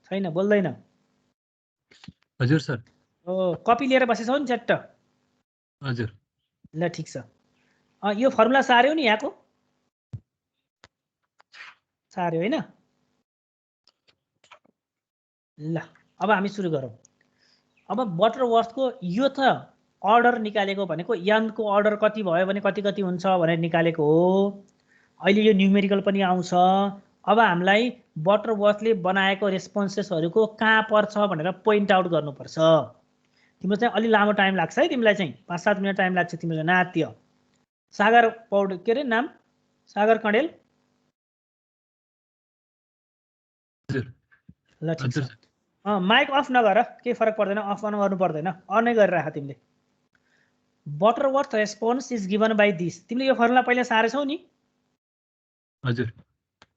छैन बोल्दैन हजुर सर कपी लिएर बसेछौ नि चट्ट हजुर ल ठीक छ यो फर्मुला सार्यौ नि यहाँको सार्यो हैन ल अब हामी सुरु गरौँ अब बटरवर्थको यो त अर्डर निकालेको भनेको n को अर्डर कति भयो भने कति कति हुन्छ भनेर निकालेको हो अहिले यो न्युमेरिकल पनि आउँछ अब हामीलाई बटरवर्थले बनाएको रेस्पोन्सेसहरुको कहाँ पर्छ भनेर पोइन्ट आउट गर्नुपर्छ तिम्रो चाहिँ अलि लामो टाइम लाग्छ है तिमीलाई चाहिँ 5-7 मिनेट टाइम लाग्छ तिम्रो नात्य सागर पौड के रे नाम सागर कणेल हजुर ल ठीक छ माइक अफ नगर के फरक पर्दैन अफ अन गर्नु पर्दैन अन नै गरिराख तिमीले Butterworth response is given by this तिमीले यो फर्मुला पहिले सारेछौ नि हजुर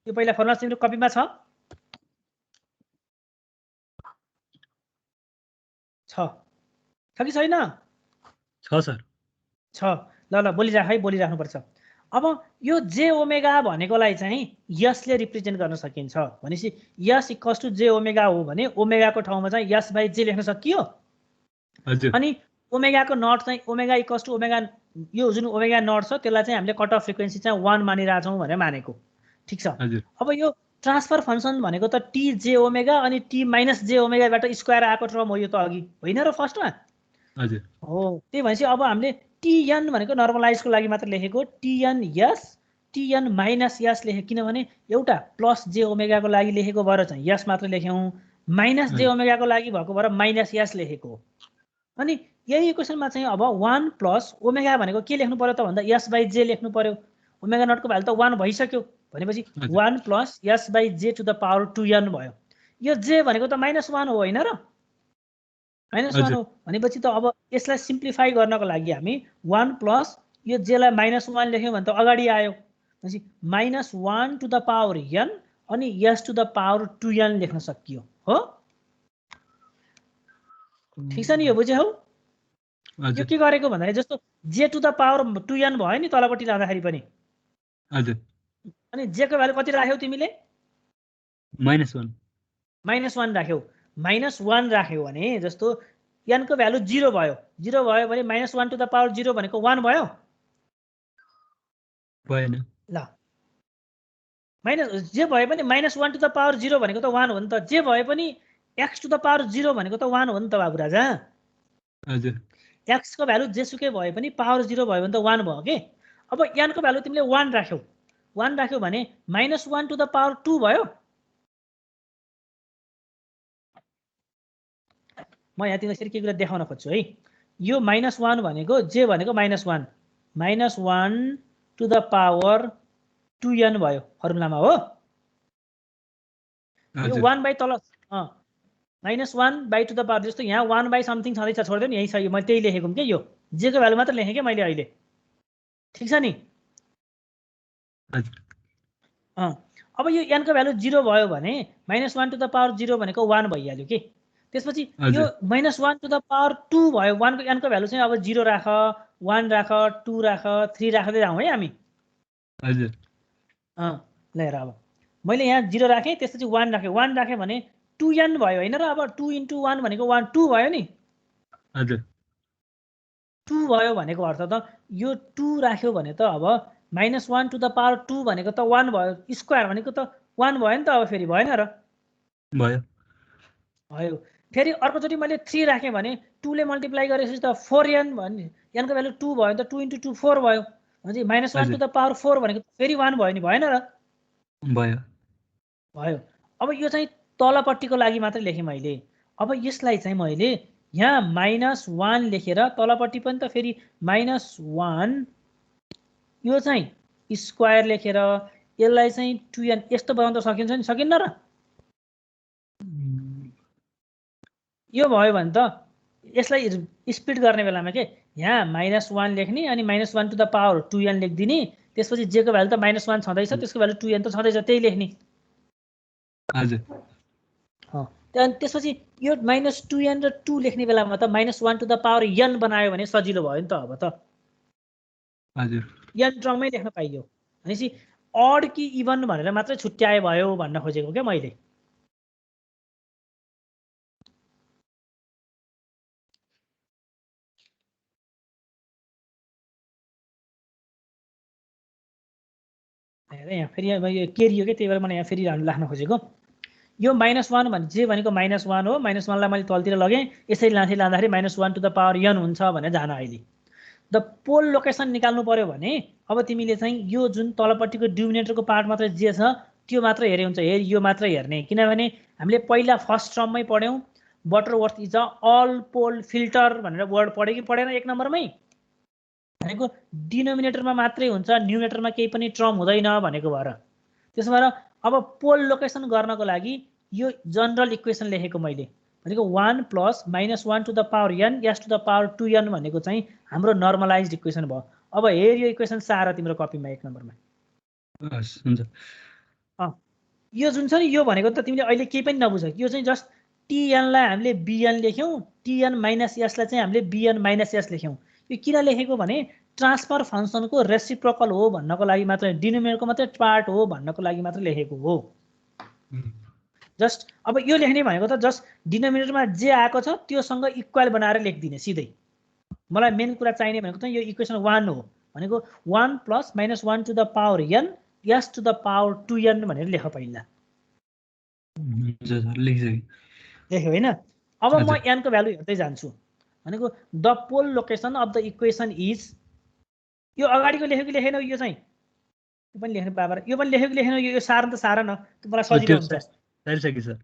यो पहिला फर्मुला तिम्रो कपीमा छ कि छैन छ सर छ ल बोलिराख है बोलिराख्नु पर्छ अब यो जे ओमेगा भनेकोलाई चाहिँ यसले रिप्रेजेन्ट गर्न सकिन्छ भनेपछि यस इक्वल्स टु जे ओमेगा हो भने ओमेगाको ठाउँमा चाहिँ यस बाइ जे लेख्न सकियो हजुर अनि ओमेगाको नट चाहिँ ओमेगा इक्वल्स टु ओमेगा यो जुन ओमेगा नट छ त्यसलाई चाहिँ हामीले कट अफ फ्रिक्वेन्सी चाहिँ 1 मानिरहेछौँ भनेर मानेको ठीक छ हजुर अब यो ट्रान्सफर फङ्सन भनेको त टी जे ओमेगा अनि टी माइनस जे ओमेगाबाट स्क्वायर आएको टर्म हो यो त अघि होइन र फर्स्टमा हजुर हो त्यही भनेपछि अब हामीले टिएन भनेको नर्मलाइजको लागि मात्र लेखेको टिएन यस टिएन माइनस यस लेख्यो किनभने एउटा प्लस जे ओमेगाको लागि लेखेको भएर चाहिँ यस मात्र लेख्यौँ माइनस जे ओमेगाको लागि भएको भएर माइनस यस लेखेको अनि यही इक्वेसनमा चाहिँ अब 1 प्लस ओमेगा भनेको के लेख्नु पर्यो त भन्दा यस बाई जे लेख्नु पर्यो ओमेगा नटको भ्यालु त 1 भइसक्यो भनेपछि 1 प्लस यस बाई जे टु द पावर 2n भयो यो जे भनेको त -1 हो होइन र -1 हो भनेपछि त अब यसलाई सिम्प्लिफाई गर्नको लागि हामी 1 प्लस यो जेलाई -1 लेख्यौँ भने त अगाडि आयो भनेपछि -1 टु द पावर n अनि यस टु द पावर 2n लेख्न सकियो हो ठीक छ नि यो बुझ्यौ यो के गरेको भन्दाखेरि जस्तो जे टु द पावर 2n भयो नि तलपट्टि लाँदाखेरि पनि हजुर अनि जे को भ्यालु कति राख्यौ तिमीले -1 -1 राख्यौ -1 राख्यौ भने जस्तो n को भ्यालु 0 भयो भने -1 टु द पावर 0 भनेको 1 भयो भएन ल माइनस जे भए पनि -1 टु द पावर 0 भनेको त 1 हो नि त जे भए पनि x टु द पावर 0 भनेको त 1 हो नि त बाबु राजा हजुर x को भ्यालु जेसुकै भए पनि पावर 0 भयो भने त 1 भयो के अब n को भ्यालु तिमीले 1 राख्यौ भने -1 टु द पावर 2 भयो म यहाँ तिमीलाई के कुरा देखाउन खोज्छु है यो -1 भनेको जे भनेको -1 -1 टु द पावर 2n भयो फर्मुलामा हो यो 1 बाइ तल -1 बाइ टु द पावर जस्तो यहाँ 1 बाइ समथिङ छँदैछ छोड्दै नि यही छ मैले त्यही लेखेको के यो जे को भ्यालु मात्र लेखेँ के मैले अहिले ठीक छ नि अब यो n को भ्यालु 0 भयो भने -1 टु द पावर 0 भनेको 1 भइहाल्यो के त्यसपछि यो -1 टु द पावर 2 भयो 1 को n को भ्यालु चाहिँ अब 0 राख 1 राख 2 राख 3 राख्दै जाउँ है हामी हजुर ल हेर अब मैले यहाँ 0 राखेँ त्यसपछि 1 राखेँ भने 2n भयो होइन र अब 2 × 1 भनेको 2 भयो नि हजुर 2 भयो भनेको अर्थ त यो 2 राख्यो भने त अब -1 टु द पावर 2 भनेको त 1 भयो स्क्वायर भनेको त 1 भयो नि त अब फेरि भएन र भयो फेरि अर्कोचोटि मैले 3 राखेँ भने 2 ले मल्टिप्लाई गरेपछि त 4n भन्ने n को भ्यालु 2 भयो नि त 2 × 2 4 भयो भनेपछि -1 टु द पावर 4 भनेको फेरि 1 भयो नि भएन र भयो अब यो चाहिँ तलपट्टिको लागि मात्रै लेखेँ मैले अब यसलाई चाहिँ मैले यहाँ -1 लेखेर तलपट्टि पनि त फेरि -1 यो चाहिँ स्क्वायर लेखेर यसलाई चाहिँ 2n यस्तो बनाउन सकिन्छ नि सकिन्न र यो भयो भने त यसलाई स्प्लिट गर्ने बेलामा के यहाँ -1 लेख्ने अनि -1 टु द पावर 2n लेखिदिने त्यसपछि जे को भ्यालु त -1 छँदैछ त्यसको भ्यालु 2n त छँदैछ त्यही लेख्ने त्यसपछि यो -2n र 2 लेख्ने बेलामा त -1 टु द पावर n बनायो भने सजिलो भयो नि त अब त n टर्ममै लेख्न पाइयो भनेपछि अड कि इभन भनेर मात्रै छुट्याए भयो भन्न खोजेको क्या मैले यहाँ फेरि यो केरियो के त्यही भएर मैले यहाँ फेरि राख्न खोजेको यो -1 भने जे भनेको -1 हो -1 लाई मैले तलतिर लगेँ यसरी लाँदाखेरि -1 टु द पावर n हुन्छ भनेर जान अहिले द पोल लोकेसन निकाल्नु पर्यो भने अब तिमीले चाहिँ यो जुन तलपट्टिको डिनोमिनेटरको पार्ट मात्र जे छ त्यो मात्र हेरे हुन्छ यो मात्र हेर्ने किनभने हामीले पहिला फर्स्ट टर्ममै पढ्यौँ Butterworth is a all pole filter भनेर वर्ड पढ्यो कि पढेन 1 नम्बरमै भनेको डिनोमिनेटरमा मात्रै हुन्छ न्युमिनेटरमा केही पनि टर्म हुँदैन भनेको भएर त्यसो भएर अब पोल लोकेसन गर्नको लागि यो जनरल इक्वेसन लेखेको मैले भनेको 1 plus -1 to the power n s to the power 2n भनेको चाहिँ हाम्रो नर्मलाइज्ड इक्वेसन भयो अब हेर यो इक्वेसन सारा तिम्रो कपीमा 1 नम्बरमा हुन्छ यो जुन छ नि यो भनेको त तिमीले अहिले केही पनि नबुझ यो चाहिँ जस्ट tn लाई हामीले bn लेख्यौँ tn - s लाई चाहिँ हामीले bn - s लेख्यौँ यो किन लेखेको भने ट्रान्सफर फङ्सनको रेसिप्रोकल हो भन्नको लागि मात्र डिनोमिनेटरको मात्रै पार्ट हो भन्नको लागि मात्र लेखेको हो जस्ट अब यो लेख्ने भनेको त जस्ट डिनोमिनेटरमा जे आएको छ त्योसँग इक्वल बनाएर लेखिदिने सिधै मलाई मेन कुरा चाहिने भनेको त यो इक्वेसन 1 हो भनेको 1 plus -1 to the power n s to the power 2n भनेर लेख पहिला हुन्छ सर लेखिसकेँ। देख्यो होइन? अब म हजुर। n को भ्यालु हेर्दै जान्छु भनेको the pole location of the equation is यो अगाडिको लेख्यो कि लेखेन यो चाहिँ यो पनि लेख्नु बाबर यो पनि लेख्यो कि लेखेन यो सार त सार न मलाई सजिलो हुन्छ। सारिसकेँ सर।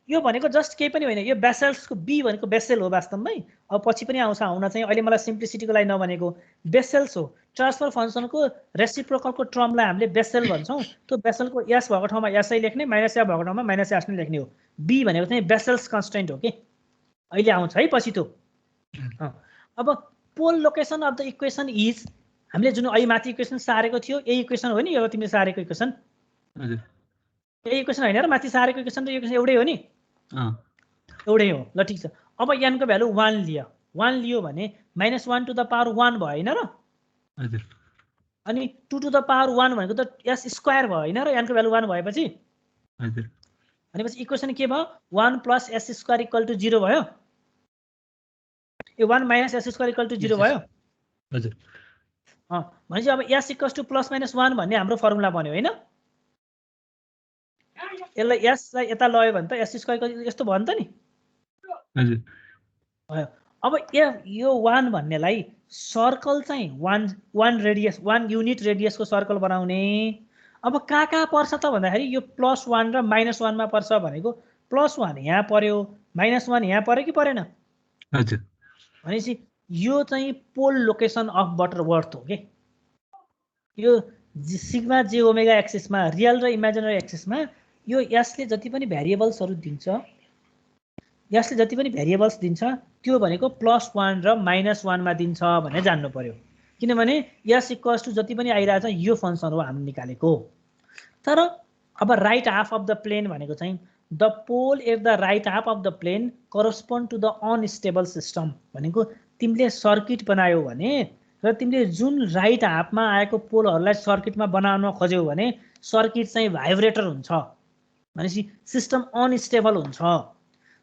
यो भनेको जस्ट केही पनि होइन यो बेसेल्सको बी भनेको बेसेल हो वास्तवमै। अब पछि पनि आउँछ आउन चाहिँ अहिले मलाई सिम्प्लिसिटीको लागि नभनेको बेसेल्स हो। ट्रान्सफर फङ्सनको रेसिप्रोकलको टर्मलाई हामीले बेसेल भन्छौँ। त्यो बेसेलको एस भएको ठाउँमा एसै लेख्ने माइनस या भएको ठाउँमा माइनस एस नै लेख्ने हो। बी भनेको चाहिँ बेसेल्स कन्स्टेन्ट हो कि अहिले आउँछ है पछि त्यो। अब pole location of the equation is हामीले जुन अहिले माथि इक्वेसन सारेको थियो यही इक्वेसन हो नि यो तिमीले सारेको इक्वेसन? हजुर। यही इक्वेसन होइन र माथि सारेको इक्वेसन र यो इक्वेसन एउटै हो नि? एउटै हो। ल ठिक छ। अब n को भ्यालु 1 लियो। 1 लियो भने -1 टु द पावर 1 भयो होइन र? हजुर। अनि 2 टु द पावर 1 भनेको त s स्क्वायर भयो होइन र n को भ्यालु 1 भएपछि? हजुर। भनेपछि इक्वेसन के भयो? 1 + s स्क्वायर = 0 भयो। यो 1 - s स्क्वायर = 0 भयो। हजुर। भनेपछि अब s = ±1 भन्ने हाम्रो फर्मुला बन्यो होइन? यसलाई s लाई यता लयो भने त s स्क्वायर यस्तो भयो नि त नि? हजुर। अब यो 1 भन्नेलाई सर्कल चाहिँ 1 रेडियस 1 युनिट रेडियसको सर्कल बनाउने। अब कहाँ पर्छ त भन्दाखेरि यो +1 र -1 मा पर्छ भनेको +1 यहाँ पर्यो -1 यहाँ पर्यो कि परेन? हजुर। भनेपछि यो चाहिँ पोल लोकेसन अफ बटरवर्थ हो के। यो सिग्मा जे ओमेगा एक्सिसमा रियल र इमेजिनरी एक्सिसमा यो यसले जति पनि भ्यारिएबल्सहरू दिन्छ यसले जति पनि भ्यारिएबल्स दिन्छ त्यो भनेको +1 र -1 मा दिन्छ भनेर जान्नु पर्यो। किनभने s = जति पनि आइरहेछ यो फङ्सन हो हामीले निकालेको। तर अब right half of the plane भनेको चाहिँ the pole at the right half of the plane correspond to the unstable system भनेको तिमीले सर्किट बनायौ भने र तिमीले जुन राइट हाफमा आएको पोलहरूलाई सर्किटमा बनाउन खोज्यौ भने सर्किट चाहिँ भाइब्रेटर हुन्छ। भनेपछि सिस्टम अनस्टेबल हुन्छ।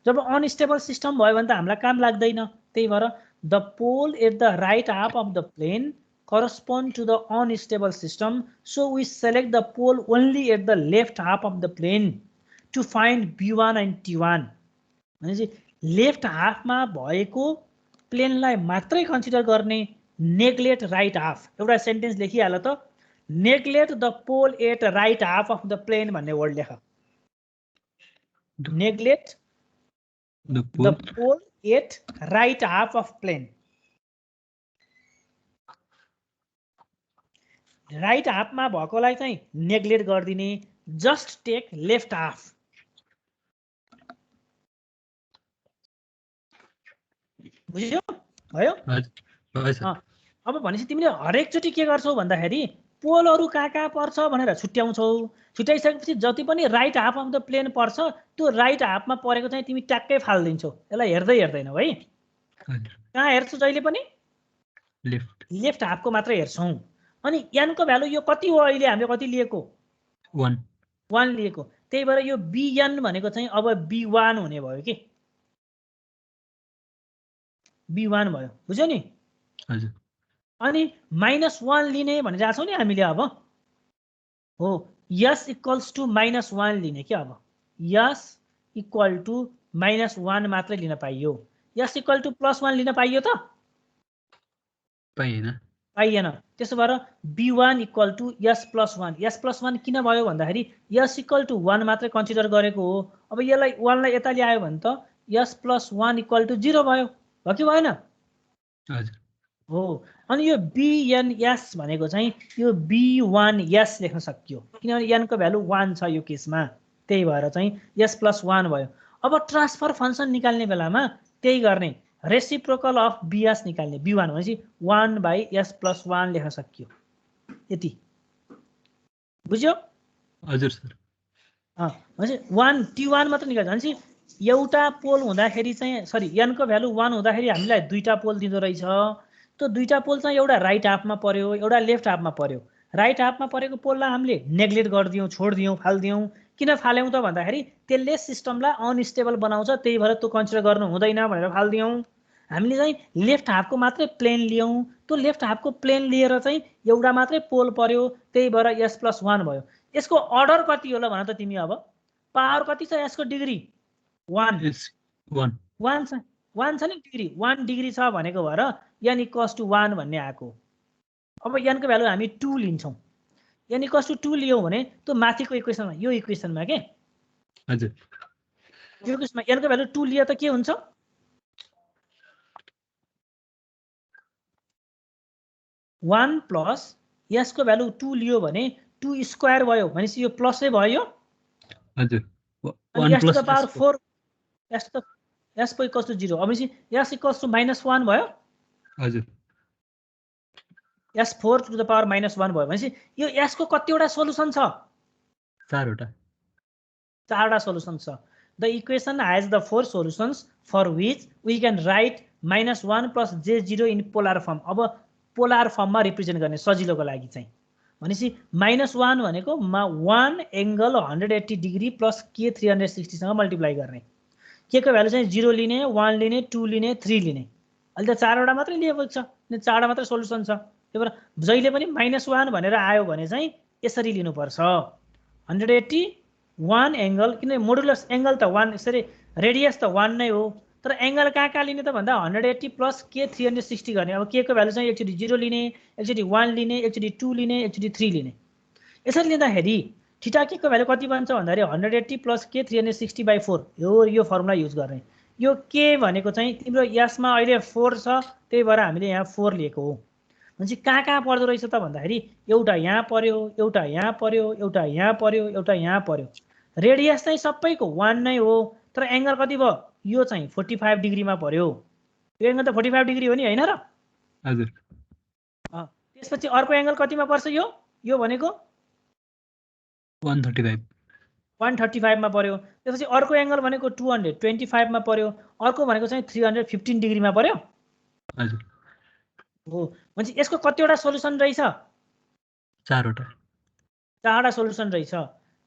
जब अनस्टेबल सिस्टम भयो भने त हामीलाई काम लाग्दैन। त्यही भएर the pole at the right half of the plane correspond to the unstable system, so we select the pole only at the left half of the plane to find B1 and T1. भनेपछि left हाफमा भएको प्लेनलाई मात्रै consider गर्ने। Neglect right half एउटा sentence लेखिहाल त neglect the pole at right half of the plane भन्ने word लेख। Neglect the pole at right half of plane. Right हाफमा भएकोलाई चाहिँ नेग्लेक्ट गरिदिने। Just take left half. बुझ्यौ? भयो? अब भनेपछि तिमीले हरेकचोटि के गर्छौ भन्दाखेरि पोलहरू कहाँ पर्छ भनेर छुट्याउँछौ। छुट्याइसकेपछि जति पनि right half of the plane पर्छ त्यो राइट हाफमा परेको चाहिँ तिमी ट्याक्कै फालिदिन्छौ। यसलाई हेर्दै हेर्दैनौ है। कहाँ हेर्छौ जहिले पनि? लेफ्ट हाफको मात्रै हेर्छौ। अनि n को भ्यालु यो कति हो? अहिले हामीले कति लिएको? 1 लिएको। त्यही भएर यो bn भनेको चाहिँ अब b1 हुने भयो कि b1 भयो। बुझ्यौ नि? हजुर। अनि -1 लिने भनिरहेको छौँ नि हामीले। अब हो s = -1 लिने कि अब s = -1 मात्रै लिन पाइयो। s = +1 लिन पाइयो त? पाइएन। त्यसो भएर b1 = s + 1। s + 1 किन भयो भन्दाखेरि s = 1 मात्रै कन्सिडर गरेको हो। अब यसलाई 1 लाई यता ल्यायो भने त s + 1 = 0 भयो। हो कि भएन? हजुर। हो। अनि यो bns भनेको चाहिँ यो b1s लेख्न सकियो किनभने n को भ्यालु 1 छ यो केसमा। त्यही भएर चाहिँ s + 1 भयो। अब ट्रान्सफर फङ्सन निकाल्ने बेलामा त्यही गर्ने। रेसिप्रोकल अफ bs निकाल्ने। b1 भनेपछि 1/s + 1 लेख्न सकियो। यति बुझ्यौ? हजुर सर। भनेपछि 1 T1 मात्र निकाल्छ। भनेपछि एउटा पोल हुँदाखेरि चाहिँ सरी n को भ्यालु 1 हुँदाखेरि हामीलाई दुईटा पोल दिँदो रहेछ। त्यो दुईटा पोल चाहिँ एउटा राइट हाफमा पर्यो एउटा लेफ्ट हाफमा पर्यो। राइट हाफमा परेको पोललाई हामीले नेग्लेक्ट गरिदियौँ, छोडिदियौँ, फालिदियौँ। किन फाल्यौँ त भन्दाखेरि त्यसले सिस्टमलाई अनस्टेबल बनाउँछ। त्यही भएर त्यो कन्सिडर गर्नु हुँदैन भनेर फालिदियौँ। हामीले चाहिँ लेफ्ट हाफको मात्रै प्लेन लियौँ। त्यो लेफ्ट हाफको प्लेन लिएर चाहिँ एउटा मात्रै पोल पर्यो। त्यही भएर s + 1 भयो। यसको अर्डर कति होला भन त तिमी? अब पावर कति छ यसको डिग्री 1 It's 1. 1 छ 1 छ नि डिग्री 1 डिग्री छ भनेको भएर n इक्वल्स टु 1 भन्ने आएको। अब n को भ्यालु हामी 2 लिन्छौँ। n इक्वल्स टु 2 लियौँ भने त्यो माथिको इक्वेसनमा यो इक्वेसनमा के हजुर यो इक्वेसनमा n को भ्यालु 2 लिए त के हुन्छ 1 प्लस s को भ्यालु 2 लियो भने 2 स्क्वायर भयो भनेपछि यो प्लसै भयो। हजुर अनि 1 s to plus the power s 4 s po equals to 0 भनेपछि s equals to -1 भयो। हजुर s 4 to the power -1 भयो भनेपछि यो s को कतिवटा सोलुसन छ 4वटा 4वटा सोलुसन छ। The equation has the 4 solutions for which we can write -1 plus j0 in polar form. अब पोलर फर्ममा रिप्रेजेन्ट गर्ने सजिलोको लागि चाहिँ भनेपछि -1 भनेको 1 एंगल 180 डिग्री प्लस k 360 सँग मल्टिप्लाई गर्ने के को भ्यालु चाहिँ 0 लिने 1 लिने 2 लिने 3 लिने। अहिले त 4वटा मात्रै लिएको छ अनि 4वटा मात्रै सोलुसन छ। त्यही भएर जहिले पनि -1 भनेर आयो भने चाहिँ यसरी लिनुपर्छ 180 1 एंगल किन मोडुलस एंगल त 1 यसरी रेडियस त 1 नै हो तर एंगल कहाँ लिने त भन्दा 180 प्लस k 360 गर्ने। अब k को भ्यालु चाहिँ एकचोटि 0 लिने एकचोटि 1 लिने एकचोटि 2 लिने एकचोटि 3 लिने। यसरी लिँदाखेरि थीटा के को भ्यालु कति बन्छ भन्दाखेरि 180 प्लस k 360/4 यो फर्मुला युज गर्ने। यो k भनेको चाहिँ तिम्रो s मा अहिले 4 छ त्यही भएर हामीले यहाँ 4 लिएको हो। भनेपछि कहाँ पर्दो रहेछ त भन्दाखेरि एउटा यहाँ पर्यो एउटा यहाँ पर्यो एउटा यहाँ पर्यो एउटा यहाँ पर्यो। रेडियस चाहिँ सबैको 1 नै हो तर एंगल कति भयो यो चाहिँ 45 डिग्रीमा पर्यो। यो एंगल त 45 डिग्री हो नि हैन र हजुर त्यसपछि अर्को एंगल कतिमा पर्छ यो भनेको 135 मा पर्यो। त्यसपछि अर्को एंगल भनेको 225 मा पर्यो अर्को भनेको चाहिँ 315 डिग्रीमा पर्यो। हजुर हो भनेपछि यसको कतिवटा सोलुसन रहेछ 4वटा सोलुसन रहेछ।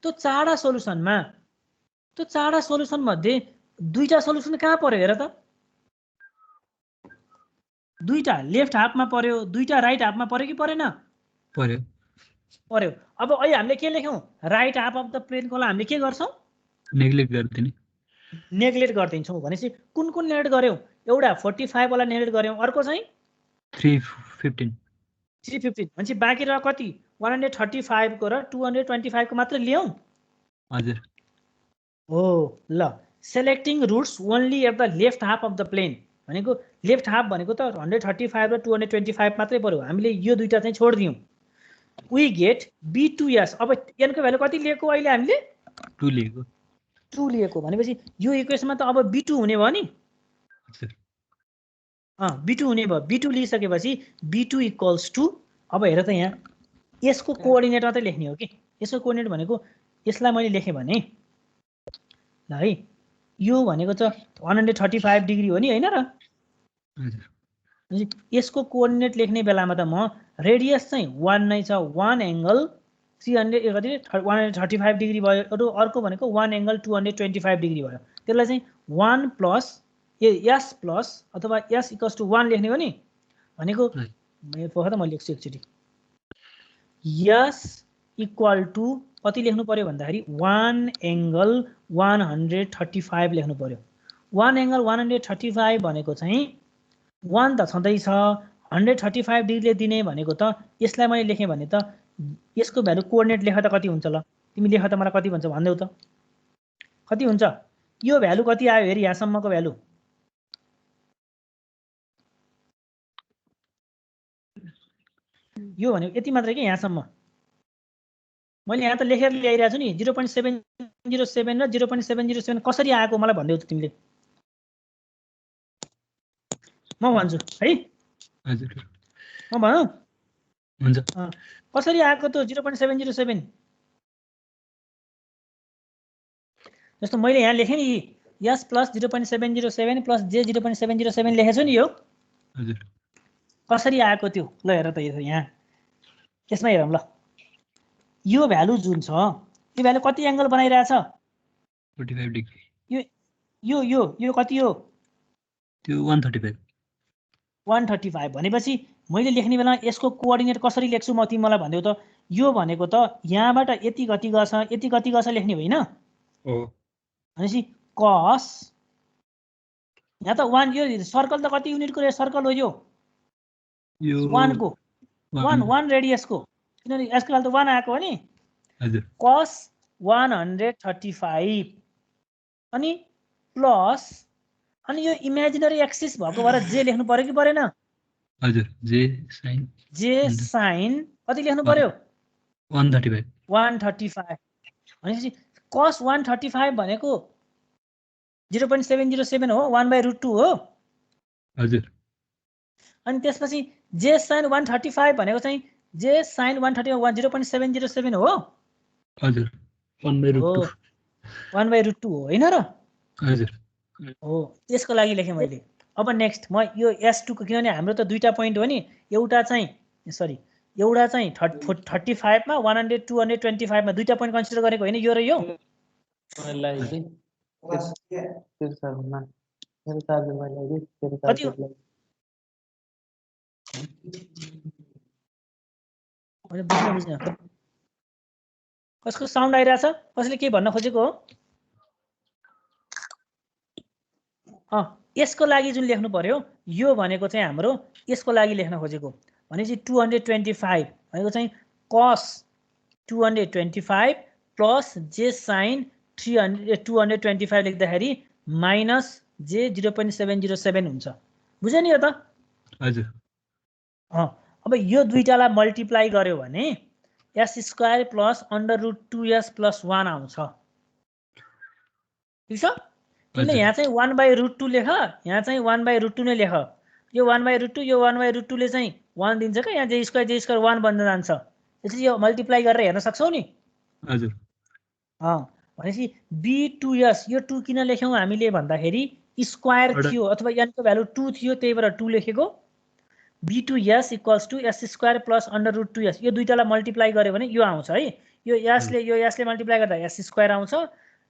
त्यो 4वटा सोलुसन मध्ये दुईटा सोलुसन कहाँ पर्यो हेर त दुईटा लेफ्ट हाफमा पर्यो दुईटा राइट हाफमा पर्यो कि परेन पर्यो। अब अहिले हामीले के लेख्यौं राइट हाफ अफ द प्लेनकोलाई हामीले के गर्छौं नेग्लेक्ट गर्दिन्छौं। भनेपछि कुन नेग्लेक्ट गर्यौं एउटा 45 वाला नेग्लेक्ट गर्यौं अर्को चाहिँ 315 भनेपछि बाँकी रह्यो कति 135 को र 225 को मात्र लियौं। हजुर हो ल selecting roots only at the left half of the plane भनेको लेफ्ट हाफ भनेको त 135 र 225 मात्रै पर्यो। हामीले यो दुईटा चाहिँ छोड्दियौं। We get b2s। अब n को भ्यालु कति लिएको अहिले हामीले 2 लिएको भनेपछि यो इक्वेसनमा त अब b2 हुने भयो नि b2 हुने भयो। b2 लिइसकेपछि b2 इक्वल्स टु अब हेर त यहाँ यसको कोअर्डिनेट मात्रै लेख्ने हो कि यसको कोअर्डिनेट भनेको यसलाई मैले लेखेँ भने ल है यो भनेको त 135 डिग्री हो नि हैन र यसको कोअर्डिनेट लेख्ने बेलामा त म रेडियस चाहिँ 1 नै छ 1 एंगल 135 डिग्री भयो अर्को भनेको 1 एंगल 225 डिग्री भयो। त्यसलाई चाहिँ 1 प्लस s प्लस अथवा s इक्वल्स टु 1 लेख्ने हो नि भनेको म लेख्छु एकचोटि s इक्वल टु कति लेख्नु पर्यो भन्दाखेरि 1 एंगल 135 लेख्नु पर्यो। 1 एंगल 135 भनेको चाहिँ 1 त छँदै छ 135 डिग्रीले दिने भनेको त यसलाई मैले लेखेँ भने त यसको भ्यालु कोअर्डिनेट लेख त कति हुन्छ ल तिमी लेख त मलाई कति भन्छ भन्देऊ त कति हुन्छ यो भ्यालु कति आयो हेर यहाँसम्मको भ्यालु यो भनेको यति मात्रै के यहाँसम्म मैले यहाँ त लेखेर ल्याइरहेको छु नि 0.707 र 0.707 कसरी आएको मलाई भन्देऊ त तिमीले म भन्छु है हजुर म भनौँ हुन्छ कसरी आएको त 0.707 जस्तो मैले यहाँ लेखेँ नि s प्लस 0.707 प्लस j 0.707 लेखेको छु नि यो हजुर कसरी आएको त्यो ल हेर त यहाँ यसमा हेरौँ ल यो भ्यालु जुन छ यो भ्यालु कति एंगल बनाइरहेछ 45 डिग्री यो कति हो त्यो 135 भनेपछि मैले लेख्ने बेला यसको कोअर्डिनेट कसरी लेख्छु म तिमी मलाई भन्देऊ त यो भनेको त यहाँबाट यति गति गर्छ लेख्ने होइन हो भनेपछि cos यहाँ त 1 यो सर्कल त कति युनिटको सर्कल हो यो यो 1 को 1 1 रेडियस को किनभने यसको लागि त 1 आएको हो नि हजुर cos 135 अनि प्लस अनि यो इमेजिनरी एक्सिस भएको भएर जे लेख्नु पर्यो कि परेन हजुर जे साइन जे साइन कति लेख्नु पर्यो 135 135 भनेपछि cos 135 भनेको 0.707 हो 1/√2 हो हजुर अनि त्यसपछि जे साइन 135 भनेको चाहिँ जे साइन 135 0.707 हो हजुर 1/√2 1/√2 हो हैन र हजुर हो त्यसको लागि लेखेँ मैले अब नेक्स्ट म यो S2 को किनभने हाम्रो त दुईटा पोइन्ट हो नि एउटा चाहिँ 35 मा 100 225 मा दुईटा पोइन्ट कन्सिडर गरेको हैन यो र यो कति बुझ्न कसको साउन्ड आइरहेछ कसले के भन्न खोजेको हो यसको लागि जुन लेख्नु पर्यो यो भनेको चाहिँ हाम्रो यसको लागि लेख्न खोजेको भनेपछि 225 भनेको चाहिँ cos 225 प्लस जे साइन 225 लेख्दाखेरि माइनस जे 0.707 हुन्छ बुझ्यो नि यो त हजुर अब यो दुईटालाई मल्टिप्लाई गर्यो भने s² प्लस √2s + 1 आउँछ ठीक छ तिमीले यहाँ चाहिँ 1/√2 लेख यहाँ चाहिँ 1/√2 नै लेख यो 1/√2 यो 1/√2 ले चाहिँ 1 दिन्छ के यहाँ जे स्क्वायर 1 बन्न जान्छ त्यसैले यो मल्टिप्लाई गरेर हेर्न सक्छौ नि हजुर भनेपछि b2s यो 2 किन लेख्यौं हामीले भन्दाखेरि स्क्वायर थियो अथवा n को भ्यालु 2 थियो त्यही भएर 2 लेखेको b2s = s² प्लस √2s यो दुईटालाई मल्टिप्लाई गर्यो भने यो आउँछ है यो s ले मल्टिप्लाई गर्दा s² आउँछ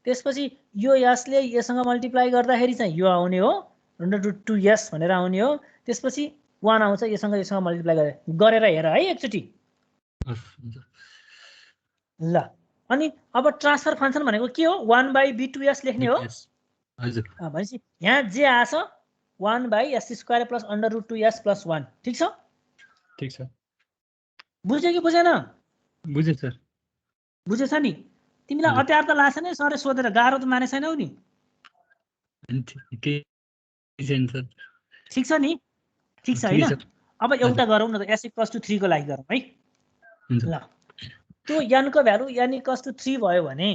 त्यसपछि यो s ले यससँग मल्टिप्लाई गर्दाखेरि चाहिँ यो आउने हो √2s भनेर आउने हो त्यसपछि 1 आउँछ यससँग मल्टिप्लाई गरेर हेर है एकचोटी ल अनि अब ट्रान्सफर फंक्सन भनेको के हो 1/b2s लेख्ने हो हजुर भनेपछि यहाँ जे आछ 1/s² प्लस √2s + 1 ठीक छ बुझ्यो कि बुझेन बुझे सर बुझेछ नि तिमीलाई अत्यार त लाग्छ नि सरले सोधेर गाह्रो त माने छैनौ नि ठीक छ नि ठीक छ हैन अब एउटा गरौँ न त s = 3 को लागि गरौँ है ल त्यो n को भ्यालु n = 3 भयो भने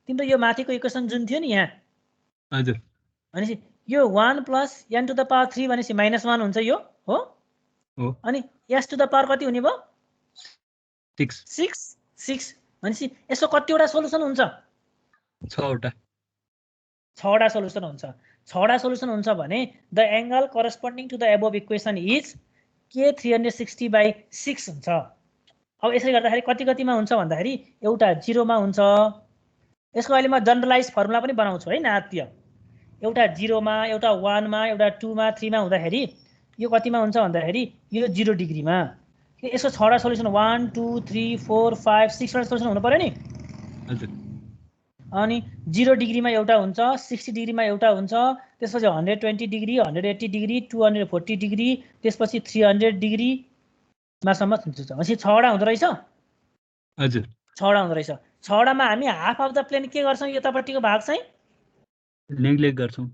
तिम्रो यो माथिको इक्वेसन जुन थियो नि यहाँ हजुर भनेपछि यो 1 + n टु द पावर 3 भनेपछि -1 हुन्छ यो हो अनि s टु द पावर कति हुने भयो 6 भनेपछि यसको कतिवटा सोलुसन हुन्छ 6वटा सोलुसन हुन्छ 6वटा सोलुसन हुन्छ भने the angle corresponding to the above equation is k 360/6 हुन्छ अब यसै गर्दाखेरि कतिमा हुन्छ भन्दाखेरि एउटा 0 मा हुन्छ यसको अहिले म जनरलाइज फर्मुला पनि बनाउँछु है नात्य एउटा 0 मा एउटा 1 मा एउटा 2 मा 3 मा हुँदाखेरि यो कतिमा हुन्छ भन्दाखेरि यो 0 डिग्रीमा यसको 6वटा सोलुसन 1 2 3 4 5 6वटा सोलुसन हुनु पर्यो नि हजुर अनि 0 डिग्रीमा एउटा हुन्छ 60 डिग्रीमा एउटा हुन्छ त्यसपछि 120 डिग्री 180 डिग्री 240 डिग्री त्यसपछि 300 डिग्री मासम्म हुन्छ भनेपछि 6वटा हुँदो रहेछ हजुर 6वटा हुँदो रहेछ 6वटामा हामी हाफ अफ द प्लेन के गर्छौं यतापट्टिको भाग चाहिँ नेग्लेक्ट गर्छौं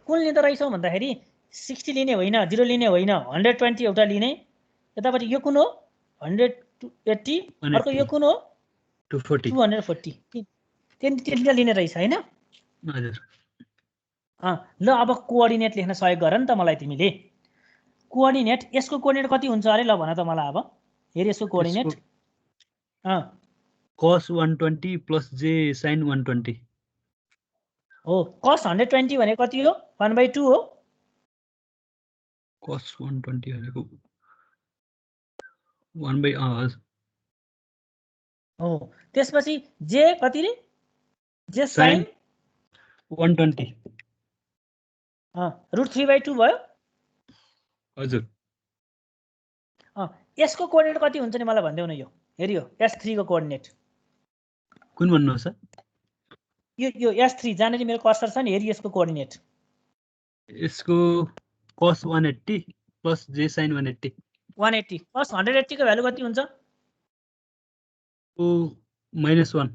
कुन लिँदो रहेछौं भन्दाखेरि 60 लिने होइन 0 लिने होइन 120 एउटा लिने यतापट्टि यो कुन हो 180 अर्को यो कुन हो 240 त्यतिटा लिने रहेछ हैन हजुर ल अब कोअर्डिनेट लेख्न सहयोग गर नि त मलाई तिमीले कोअर्डिनेट यसको कोअर्डिनेट कति हुन्छ अरे ल भन त मलाई अब हेर यसको coordinate cos 120 plus j sin 120 हो cos 120 भने कति हो 1/2 हो cos 120 भनेको 1/2 हो त्यसपछि j कति रे j sin 120 √3/2 भयो हजुर यसको कोअर्डिनेट कति हुन्छ नि मलाई भन्देऊ न यो हेरियो s3 को कोअर्डिनेट कुन भन्नु सर यो S3 जहाँनिर मेरो कर्सर छ नि हेरी यसको कोअर्डिनेट यसको cos 180 plus j sin 180 180 cos 180 को भ्यालु कति हुन्छ को -1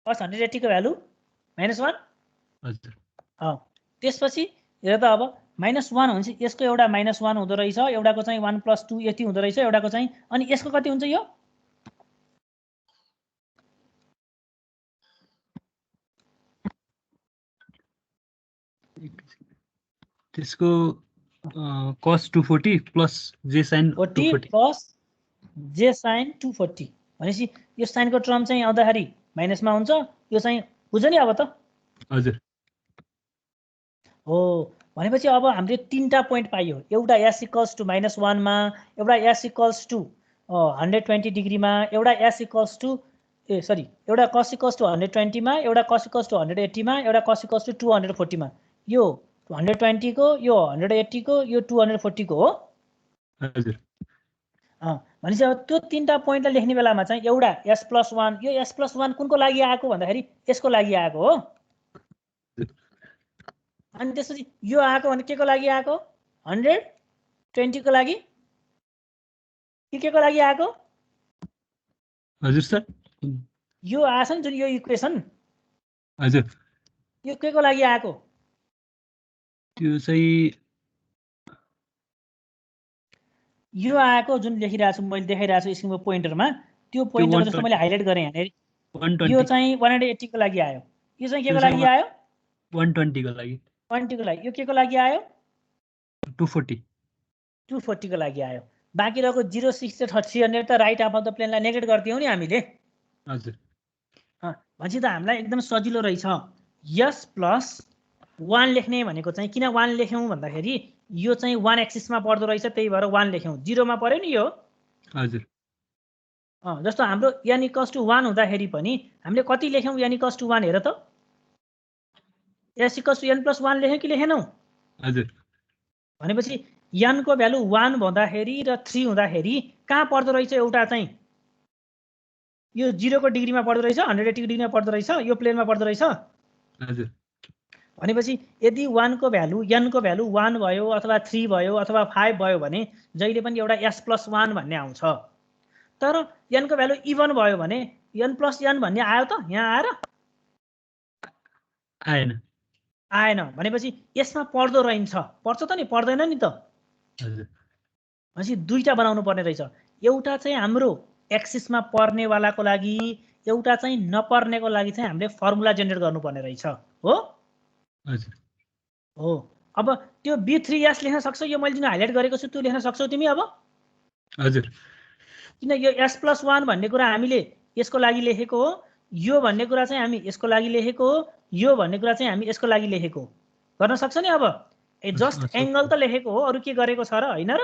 cos 180 को भ्यालु -1 हजुर त्यसपछि हेर त अब -1 हुन्छ यसको एउटा -1 हुँदो रहेछ एउटाको चाहिँ 1 + 2 यति हुँदो रहेछ एउटाको चाहिँ अनि यसको कति हुन्छ यो त्यसको cos 240 plus j sin 40 240 plus j sin 240 भनेपछि यो साइनको टर्म चाहिँ आउँदाखेरि माइनसमा हुन्छ यो चाहिँ बुझ्यो नि अब त हजुर हो भनेपछि अब हामीले तीनटा पोइन्ट पाइयो एउटा s = -1 मा एउटा s = 120 डिग्रीमा एउटा s = एउटा cos = 120 मा एउटा cos = 180 मा एउटा cos = 240 मा यो 120 को यो 180 को यो 240 को हो हजुर भनेपछि अब त्यो तीनटा पोइन्टलाई लेख्ने बेलामा चाहिँ एउटा s+1 यो s+1 कुनको लागि आएको भन्दाखेरि यसको लागि आएको हो अनि त्यसपछि यो आएको भने केको लागि आएको 120 को लागि केको लागि आएको हजुर सर यो आछ नि जुन यो इक्वेसन हजुर यो केको लागि आएको त्यो चाहिँ यो आएको जुन लेखिरहेको छु मैले देखाइरहेको छु स्क्रिनमा पोइन्टरमा त्यो पोइन्टरमा जस्तो मैले हाइलाइट गरेँ यहाँनिर 120 यो चाहिँ 180 को लागि आयो यो चाहिँ केको लागि आयो 120 को लागि 120 को लागि यो केको लागि आयो 240 को लागि आयो बाँकी रहेको 0 6 300 त राइट हाफ अफ द प्लेनलाई नेगेट गरिदियौँ नि हामीले हजुर भनेपछि त हामीलाई एकदम सजिलो रहेछ यस प्लस 1 लेख्ने भनेको चाहिँ किन 1 लेख्यौँ भन्दाखेरि यो चाहिँ 1 एक्सिसमा पर्दो रहेछ त्यही भएर 1 लेख्यौँ 0 मा पर्यो नि यो हजुर जस्तो हाम्रो n = 1 हुँदाखेरि पनि हामीले कति लेख्यौँ n = 1 हेर त s = n + 1 लेख्यौँ कि लेखेनौँ हजुर भनेपछि n को भ्यालु 1 भन्दाखेरि र 3 हुँदाखेरि कहाँ पर्दो रहेछ एउटा चाहिँ यो 0 को डिग्रीमा पर्दो रहेछ 180 डिग्रीमा पर्दो रहेछ यो प्लेनमा पर्दो रहेछ हजुर भनेपछि यदि 1 को भ्यालु n को भ्यालु 1 भयो अथवा 3 भयो अथवा 5 भयो भने जहिले पनि एउटा s+1 भन्ने आउँछ तर n को भ्यालु इभन भयो भने n + n भन्ने आयो त यहाँ आएर आएन भनेपछि यसमा पर्दो रहन्छ पर्छ त नि पर्दैन नि त हजुर भनेपछि दुईटा बनाउनु पर्ने रहेछ एउटा चाहिँ हाम्रो एक्सिसमा पर्नेवालाको लागि एउटा चाहिँ नपर्नेको लागि चाहिँ हामीले फर्मुला जेनेरेट गर्नुपर्ने रहेछ हो हजुर हो अब त्यो b3s लेख्न सक्छौ यो मैले जुन हाइलाइट गरेको छु त्यो लेख्न सक्छौ तिमी अब हजुर किन यो s+1 भन्ने कुरा हामीले यसको लागि लेखेको हो यो भन्ने कुरा चाहिँ हामी यसको लागि लेखेको हो यो भन्ने कुरा चाहिँ हामी यसको लागि लेखेको हो गर्न सक्छ नि अब जस्ट एंगल त लेखेको हो अरु के गरेको छ र हैन र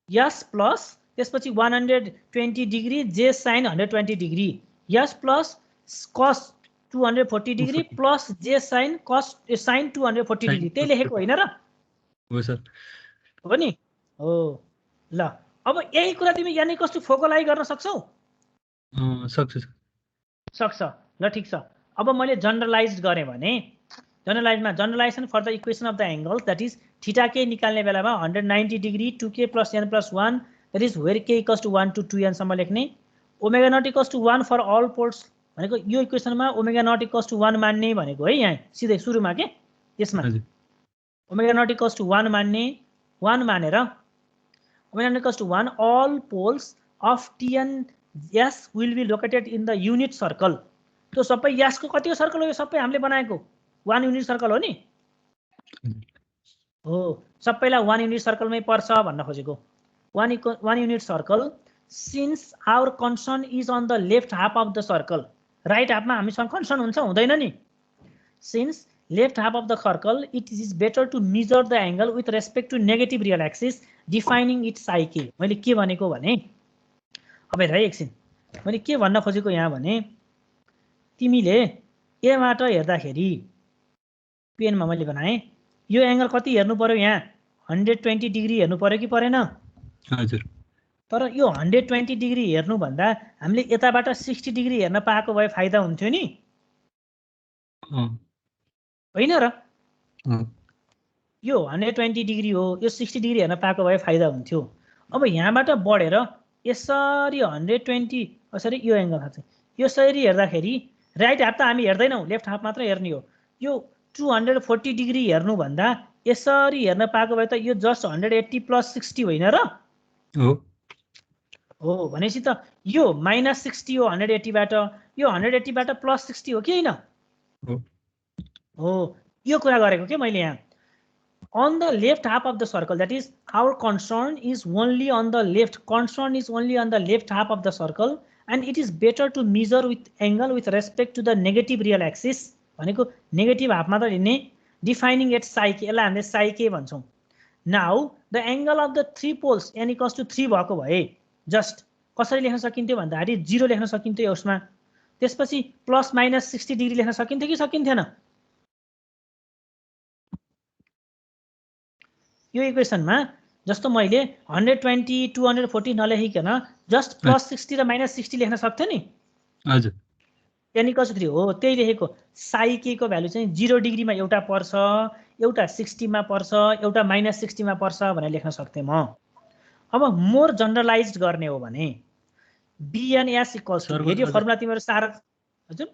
s प्लस त्यसपछि 120 degree j sin 120 degree s plus cos 240 degree plus j sin cos sin 240 degree त्यही लेखेको हैन र हो सर हो नि हो ल अब यही कुरा तिमी यानी कस्तो फोको लागि गर्न सक्छौ सक्छ ल ठीक छ अब मैले जनरलाइज्ड गरे भने generalization for the equation of the angle that is theta के निकाल्ने बेलामा 190 degree 2k + n + 1 that is where k = 1 to 2n सम्म लेख्ने omega not = 1 for all poles भनेको यो इक्वेसनमा ओमेगा नट = 1 मान्ने भनेको है यहाँ सिधै सुरुमा के यसमा ओमेगा नट = 1 मान्ने 1 मानेर omega not = 1 all poles of tn s will be located in the unit circle त्यो सबै s को कतिको सर्कल हो यो सबै हामीले बनाएको 1 युनिट सर्कल हो नि हो सबैलाई 1 युनिट सर्कलमै पर्छ भन्न खोजेको 1 unit circle since our concern is on the left half of the circle right हाफमा हामीसँग कन्सर्न हुन्छ हुँदैन नि since left half of the circle it is better to measure the angle with respect to negative real axis defining its साइके मैले के भनेको भने अब हेर है एकछिन मैले के भन्न खोजेको यहाँ भने तिमीले एबाट हेर्दाखेरि पेनमा मैले बनाएँ यो एंगल कति हेर्नु पर्यो यहाँ 120 डिग्री हेर्नु पर्यो कि परेन हजुर तर यो 120 डिग्री हेर्नुभन्दा हामीले यताबाट 60 डिग्री हेर्न पाएको भए फाइदा हुन्थ्यो नि अँ, होइन र अँ, यो 120 डिग्री हो यो 60 डिग्री हेर्न पाएको भए फाइदा हुन्थ्यो अब यहाँबाट बढेर यसरी 120 सरी यो एङ्गल थाहा छ यसरी हेर्दाखेरि राइट हाफ त हामी हेर्दैनौँ लेफ्ट हाफ मात्र हेर्ने हो यो 240 डिग्री हेर्नुभन्दा यसरी हेर्न पाएको भए त यो जस्ट 180 प्लस 60 होइन र हो हो भनेपछि त यो -60 हो 180बाट यो 180बाट +60 हो कि होइन हो हो यो कुरा गरेको के मैले यहाँ on the left half of the circle, that is our concern is only on the left half of the circle, and it is better to measure with angle with respect to the negative real axis भनेको negative हाफमा त लिने defining at psi k यसलाई हामीले psi k भन्छौँ now the angle of the three poles n equals to 3 भएको भए just कसरी लेख्न सकिन्थ्यो भन्दाखेरि 0 लेख्न सकिन्थ्यो यसमा त्यसपछि ±60 डिग्री लेख्न सकिन्थ्यो कि सकिन्थेन यो इक्वेसनमा जस्तो मैले 120 240 नलेखिकन जस्ट +60 र -60 लेख्न सक्थेँ नि हजुर n equals to 3 हो त्यही लेखेको psi k को भ्यालु चाहिँ 0 डिग्रीमा एउटा पर्छ एउटा 60 मा पर्छ एउटा -60 मा पर्छ भनेर लेख्न सक्थेँ म अब मोर जनरलाइज्ड गर्ने हो भने bns equals to यो फर्मुला तिम्रो सारा हजुर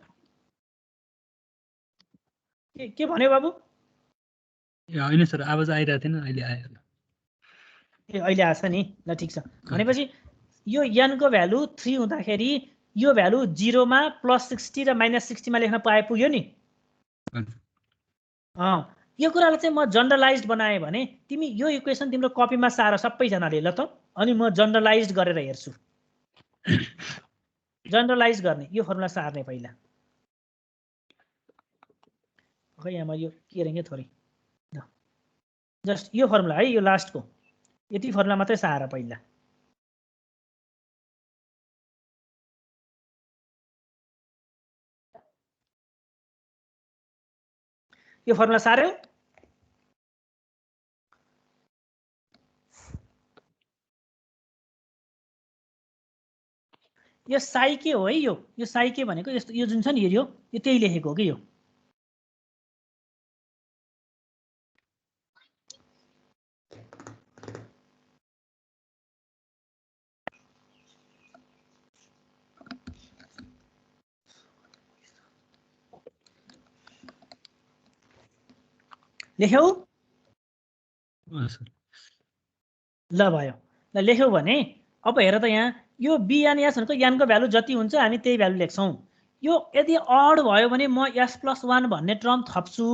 के भन्यो बाबु ए होइन सर आवाज आइरहेको थिएन अहिले आयो ए अहिले आछ नि ल ठिक छ भनेपछि यो n को भ्यालु 3 हुँदाखेरि यो भ्यालु 0 मा +60 र -60 मा लेख्न पाए पुग्यो नि यो कुरालाई चाहिँ म जनरलाइज्ड बनाएँ भने तिमी यो इक्वेसन तिम्रो कपीमा सार सबैजनाले ल त अनि म जनरलाइज्ड गरेर हेर्छु जनरलाइज गर्ने यो फर्मुला सार्ने पहिला खै यहाँ म यो के रेंगे थोरै जस्ट यो फर्मुला है यो लास्टको यति फर्मुला मात्रै सार पहिला यो फर्मुला सार्यो यो साइ के हो है यो साइ के भनेको यस्तो यो जुन छ नि यो त्यही लेखेको हो कि यो लेख्यौ ल भयो ल लेख्यौ भने अब हेर त यहाँ यो bns भनेको n को भ्यालु जति हुन्छ हामी त्यही भ्यालु लेख्छौं यो यदि अड भयो भने म s+1 भन्ने टर्म थप्छु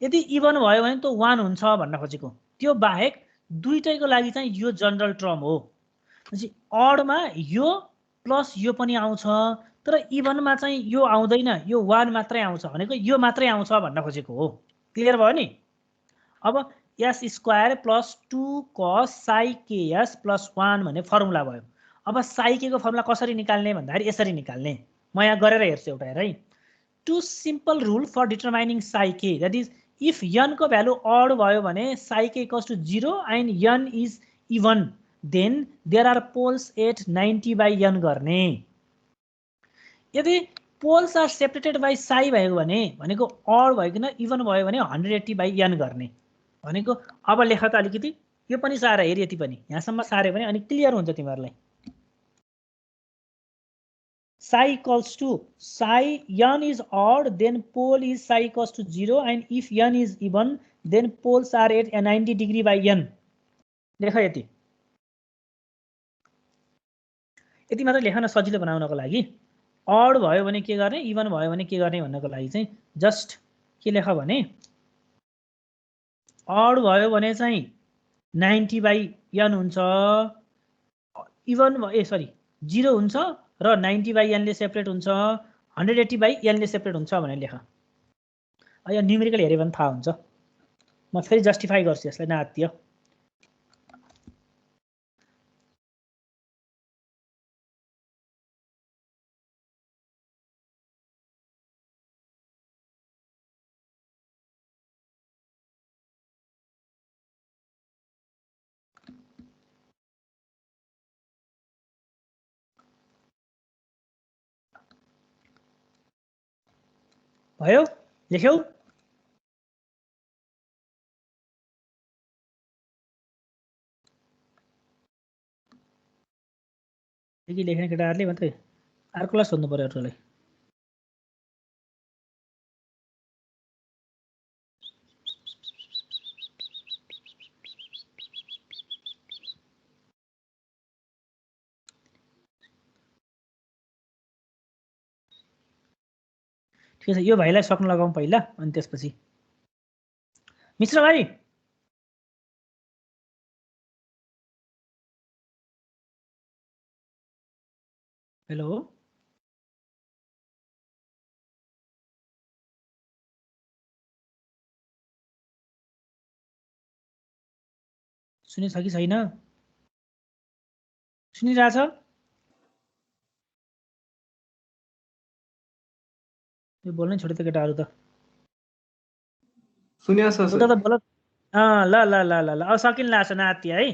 यदि इभन भयो भने त 1 हुन्छ भन्न खोजेको त्यो बाहेक दुईटैको लागि चाहिँ यो जनरल टर्म हो त्यसै अडमा यो प्लस यो पनि आउँछ तर इभनमा चाहिँ यो आउँदैन यो 1 मात्रै आउँछ भनेको यो मात्रै आउँछ भन्न खोजेको हो क्लियर भयो नि अब s² + 2 cos psi ks + 1 भन्ने फर्मुला भयो अब psi k को फर्मुला कसरी निकाल्ने भन्दाखेरि यसरी निकाल्ने म यहाँ गरेर हेर्छु एउटा हेर है two simple rule for determining psi k that is if n को भ्यालु अड भयो भने psi k = 0 and n is even then there are poles at 90/n गर्ने यदि poles are separated by psi भएको भनेको अड भइकन even भयो भने 180/n गर्ने भनेको अब लेख त अलिकति यो पनि सार हेर यति पनि यहाँसम्म सारे भने अनि क्लियर हुन्छ तिमीहरुलाई psi equals to psi n is odd then pole is psi equals to 0 and if n is even then poles are at 90°/n लेख यति यति मात्र लेखन सजिलो बनाउनको लागि अड भयो भने के गर्ने इभन भयो भने के गर्ने भन्नको लागि चाहिँ जस्ट के लेख भने अड भयो भने चाहिँ 90/n हुन्छ इभन सरी 0 हुन्छ र 90/n ले सेपरेट हुन्छ 180/n ले सेपरेट हुन्छ भनेर लेख यो न्यूमेरिकल हेरे भने थाहा हुन्छ म फेरि जस्टिफाई गर्छु यसलाई नआत्तियो भयो लेख्यौ के लेख्ने केटाहरूले मात्रै अर्कोलाई सोध्नु पर्यो अरूलाई ठिक छ यो भाइलाई सक्न लगाउँ पहिला अनि त्यसपछि मिश्र भाइ हेलो सुनिन्छ कि छैन सुनिरहेछ यो बोल्नै छोड्यो त केटाहरू त सुन्या छ उता त बोल ल ल ल ल ल अब सकिन लाग्छ नाति है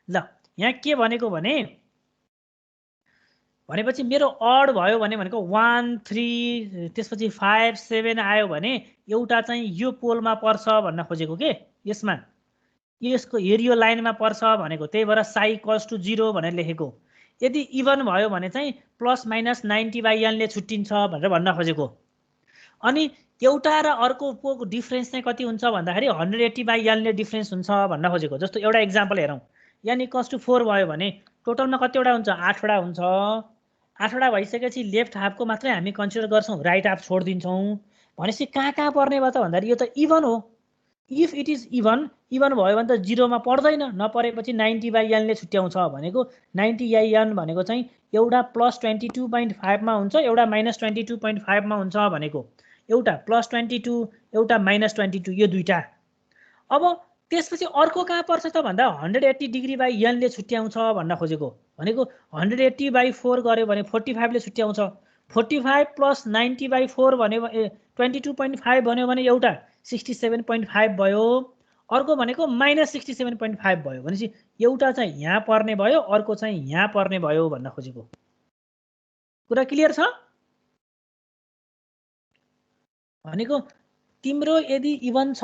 ल यहाँ के भनेको भनेपछि मेरो अड भयो भनेको 1 3 त्यसपछि 5 7 आयो भने एउटा चाहिँ यो पोलमा पर्छ भन्न खोजेको के यसमा यसको हेरियो लाइनमा पर्छ भनेको त्यही भएर साइ इक्वल्स टु 0 भनेर लेखेको यदि इभन भयो भने चाहिँ प्लस माइनस 90/n ले छुट्टिन्छ भनेर भन्न खोजेको अनि एउटा र अर्को डिफरेन्स चाहिँ कति हुन्छ भन्दाखेरि 180/n ले डिफरेन्स हुन्छ भन्न खोजेको जस्तो एउटा एक्जाम्पल हेरौँ n इक्वल्स टु 4 भयो भने टोटलमा कतिवटा हुन्छ 8 वटा हुन्छ 8 वटा भइसकेपछि लेफ्ट हाफको मात्रै हामी कन्सिडर गर्छौँ राइट हाफ छोडिदिन्छौँ भनेपछि कहाँ पर्ने भयो त भन्दाखेरि यो त इभन हो इफ इट इज इभन भयो भने त 0 मा पर्दैन नपरेपछि 90/n ले छुट्याउँछ भनेको 90/n भनेको चाहिँ एउटा प्लस 22.5 मा हुन्छ एउटा माइनस 22.5 मा हुन्छ भनेको एउटा प्लस 22 एउटा माइनस 22 यो दुईटा अब त्यसपछि अर्को कहाँ पर्छ त भन्दा 180°/n ले छुट्याउँछ भन्न खोजेको भनेको 180/4 गर्यो भने 45 ले छुट्याउँछ 45 प्लस 90/4 भन्यो 22.5 भन्यो भने एउटा 67.5 भयो अर्को भनेको माइनस 67.5 भयो भनेपछि एउटा चाहिँ यहाँ पर्ने भयो अर्को चाहिँ यहाँ पर्ने भयो भन्न खोजेको कुरा क्लियर छ भनेको तिम्रो यदि इभन छ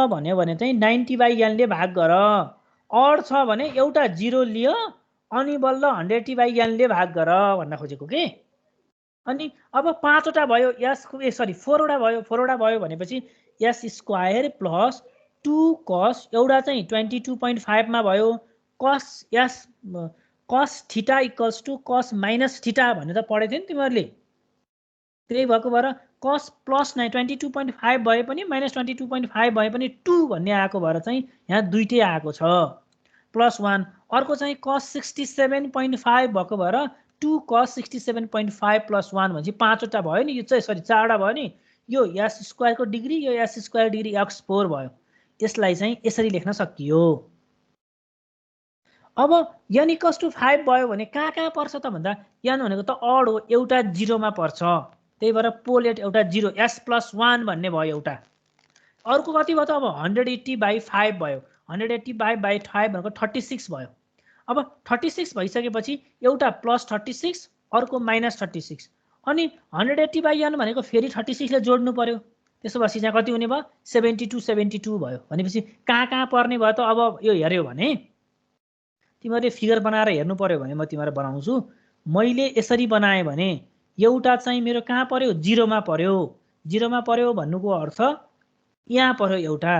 भन्यो भने चाहिँ 90/n ले भाग गर अड छ भने एउटा 0 लियो अनि बल्ल 180/n ले भाग गर भन्न खोजेको के अनि अब 5 वटा भयो सरी 4 वटा भयो भनेपछि s स्क्वायर प्लस 2 cos एउटा चाहिँ 22.5 मा भयो cos theta equals to cos minus theta भनेर पढेको थियो नि तिमीहरूले त्यही भएको भएर cos प्लस 22.5 भए पनि माइनस 22.5 भए पनि 2 भन्ने आएको भएर चाहिँ यहाँ दुईटै आएको छ प्लस 1 अर्को चाहिँ cos 67.5 भएको भएर 2 cos 67.5 प्लस 1 भनेपछि 5 वटा भयो नि यो चाहिँ सरी 4 वटा भयो नि यो s स्क्वायर को डिग्री यो s स्क्वायर डिग्री x4 भयो यसलाई चाहिँ यसरी लेख्न सकियो अब n इक्वल्स टु 5 भयो भने कहाँ पर्छ त भन्दा n भनेको त अड हो एउटा 0 मा पर्छ त्यही भएर पोलेट एउटा 0 s प्लस 1 भन्ने भयो एउटा अर्को कति भयो त अब 180/5 भयो 180/5 भनेको 36 भयो अब 36 भइसकेपछि एउटा प्लस 36 अर्को माइनस 36 अनि 180/n भनेको फेरि 36 ले जोड्नु पर्यो त्यसो भएपछि चाहिँ कति हुने भयो 72 भयो भनेपछि कहाँ पर्ने भयो त अब यो हेर्यो भने तिमीहरूले फिगर बनाएर हेर्नु पर्यो भने म तिमीलाई बनाउँछु मैले यसरी बनाएँ भने एउटा चाहिँ मेरो कहाँ पर्यो 0 मा पर्यो भन्नुको अर्थ यहाँ पर्यो एउटा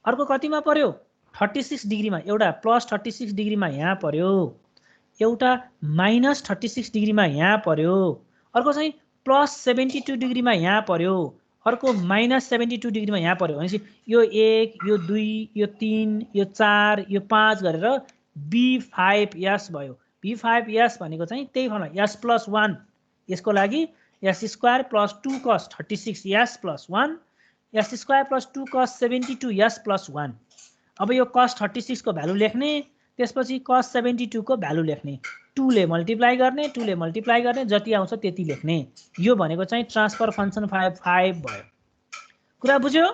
अर्को कतिमा पर्यो 36 डिग्रीमा एउटा प्लस 36 डिग्रीमा यहाँ पर्यो एउटा माइनस 36 डिग्रीमा यहाँ पर्यो अर्को चाहिँ प्लस 72 डिग्रीमा यहाँ पर्यो अर्को माइनस 72 डिग्रीमा यहाँ पर्यो भनेपछि यो 1 यो 2 यो 3 यो 4 यो 5 गरेर B5s भयो B5s भनेको चाहिँ त्यही फर्मुला s प्लस 1 यसको लागि s square plus 2 cos 36 s plus 1 s square plus 2 cos 72 s plus 1 अब यो cos 36 को भ्यालु लेख्ने त्यसपछि cos 72 को भ्यालु लेख्ने 2 ले मल्टिप्लाई गर्ने जति आउँछ त्यति लेख्ने यो भनेको चाहिँ ट्रान्सफर फंक्सन 5 भयो कुरा बुझ्यो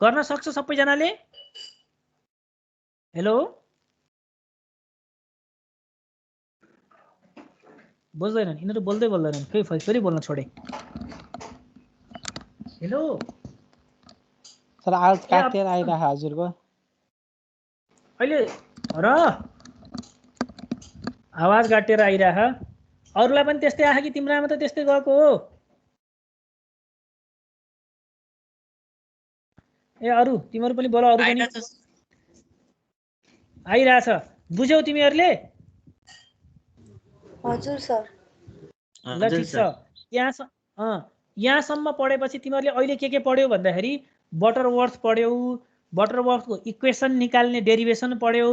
गर्न सक्छ सबैजनाले हेलो बुझ्दैनन् यिनीहरू बोल्दैनन् फेरि बोल्न छोडे हेलो सर आवाज काटेर आइरहेको हजुरको अहिले र आवाज काटेर आइरह अरूलाई पनि त्यस्तै आयो कि तिम्रोमा त त्यस्तै गएको हो ए अरू तिमीहरू पनि बोल अरू पनि आइरहेछ बुझ्यौ तिमीहरूले हजुर सर ल ठिक छ यहाँसम्म पढेपछि तिमीहरूले अहिले के पढ्यौ भन्दाखेरि बटरवर्थ पढ्यौ बटरवर्थको इक्वेसन निकाल्ने डेरिभेसन पढ्यौ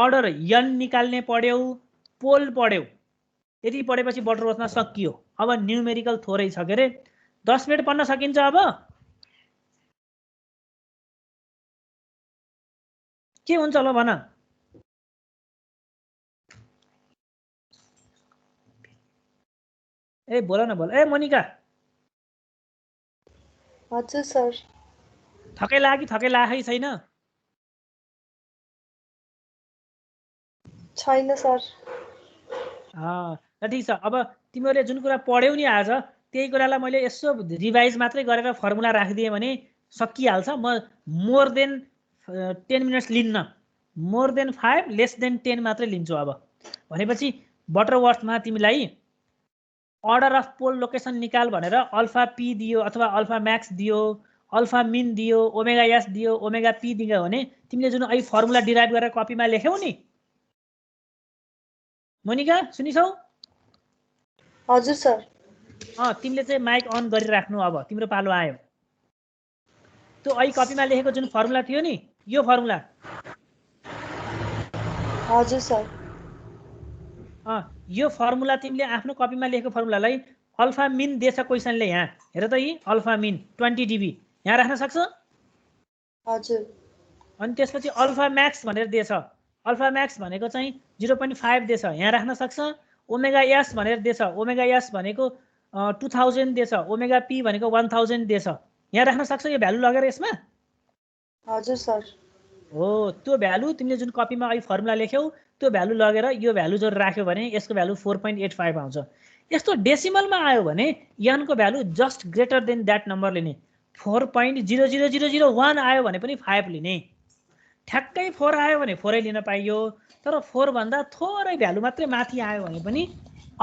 अर्डर n निकाल्ने पढ्यौ पोल पढ्यौ यति पढेपछि बटरवर्थमा सकियो अब न्युमेरिकल थोरै छ के अरे 10 मिनेट पढ्न सकिन्छ अब के हुन्छ ल भन ए बोल न बोल ए मोनिका हजुर सर थकै लागेकै छैन छैन सर ल ठिक छ अब तिमीहरूले जुन कुरा पढ्यौ नि आज त्यही कुरालाई मैले यसो रिभाइज मात्रै गरेर फर्मुला राखिदिएँ भने सकिहाल्छ म मोर देन 10 मिनट्स लिन्न मोर देन 5 लेस देन 10 मात्रै लिन्छु अब भनेपछि बटरवर्थमा तिमीलाई अर्डर अफ पोल लोकेसन निकाल भनेर अल्फा पी दियो अथवा अल्फा म्याक्स दियो अल्फा मिन दियो ओमेगा एस दियो ओमेगा पी दियो भने तिमीले जुन अहिले फर्मुला डिराइभ गरेर कपीमा लेख्यौ नि मोनिका सुनिसौ हजुर सर तिमीले चाहिँ माइक अन गरिराख्नु अब तिम्रो पालो आयो त्यो अहिले कपीमा लेखेको जुन फर्मुला थियो नि यो फर्मुला हजुर सर यो फर्मुला तिमीले आफ्नो कपीमा लेखेको फर्मुलालाई अल्फा मिन दिएछ क्वेसनले यहाँ हेर त यी अल्फा मिन 20 dB यहाँ राख्न सक्छ हजुर अनि त्यसपछि अल्फा म्याक्स भनेर दिएछ अल्फा म्याक्स भनेको चाहिँ 0.5 दिएछ यहाँ राख्न सक्छ ओमेगा एस भनेर दिएछ ओमेगा एस भनेको 2000 दिएछ ओमेगा पी भनेको 1000 दिएछ यहाँ राख्न सक्छ यो भ्यालु लगेर यसमा हजुर सर हो त्यो भ्यालु तिमीले जुन कपीमा अहिले फर्मुला लेख्यौ त्यो भ्यालु लगेर यो भ्यालु जोड राख्यो भने यसको भ्यालु 4.85 आउँछ यस्तो डेसिमलमा आयो भने n को value just greater than that number लिने 4.00001 आयो भने पनि 5 लिने ठ्याक्कै 4 आयो भने 4 लिन पाइयो तर 4 भन्दा थोरै भ्यालु मात्रै माथि आयो भने पनि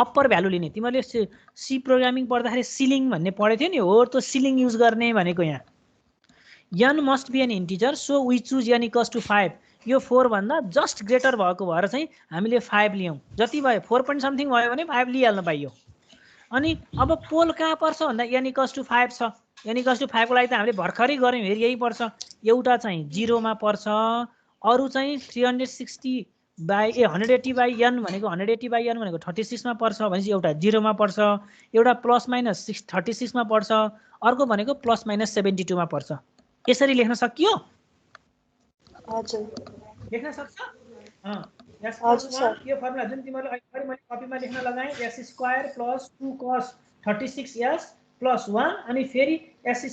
अप्पर भ्यालु लिने तिमीहरूले सी प्रोग्रामिङ पढ्दाखेरि सिलिङ भन्ने पढेथ्यौ नि हो त्यो सिलिङ युज गर्ने भनेको यहाँ n must be an integer so we choose n equals to 5 यो 4 भन्दा जस्ट ग्रेटर भएको भएर चाहिँ हामीले 5 लियौं जति भयो 4 point समथिङ भयो भने 5 लिइहाल्न पाइयो अनि अब पोल कहाँ पर्छ भन्दा n equals to 5 छ n equals to 5 को लागि त हामीले भर्खरै गर्यौं हेरि यही पर्छ एउटा चाहिँ 0 मा पर्छ अरु चाहिँ 360 बाइ 180 बाइ n भनेको 180 बाइ n भनेको 36 मा पर्छ भनेपछि एउटा 0 मा पर्छ एउटा प्लस माइनस 36 मा पर्छ अर्को भनेको प्लस माइनस 72 मा पर्छ यसरी लेख्न सकियो हजुर लेख्न सक्छ हजुर सर यो फर्मुला जुन तिमीले अहिले मैले कपीमा लेख्न लगाएँ s² + 2 cos 36s + 1 अनि फेरि s²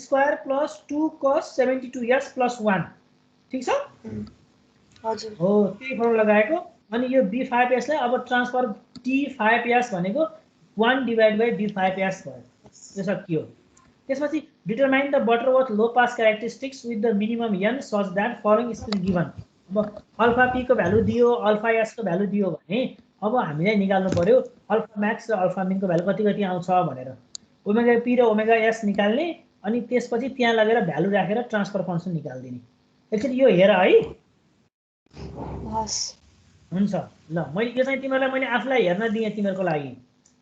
+ 2 cos 72s + 1 ठीक छ हजुर हो त्यही फर्मुला लगाएको अनि यो b5s लाई अब ट्रान्सफर t5s भनेको 1 / b5s भयो यो सकियो त्यसपछि determine the Butterworth low pass characteristics with the minimum n such that following is given अब अल्फा p को भ्यालु दियो अल्फा s को भ्यालु दियो भने अब हामीले निकाल्नु पर्यो अल्फा म्याक्स र अल्फा मिन को भ्यालु कति आउँछ भनेर ओमेगा p र ओमेगा s निकाल्ने अनि त्यसपछि त्यहाँ लगेर भ्यालु राखेर ट्रान्सफर फंक्सन निकाल्दिने एकचोटी यो हेर है हस् हुन्छ ल मैले यो चाहिँ तिमीलाई मैले आफुलाई हेर्न दिए तिमीहरुको लागि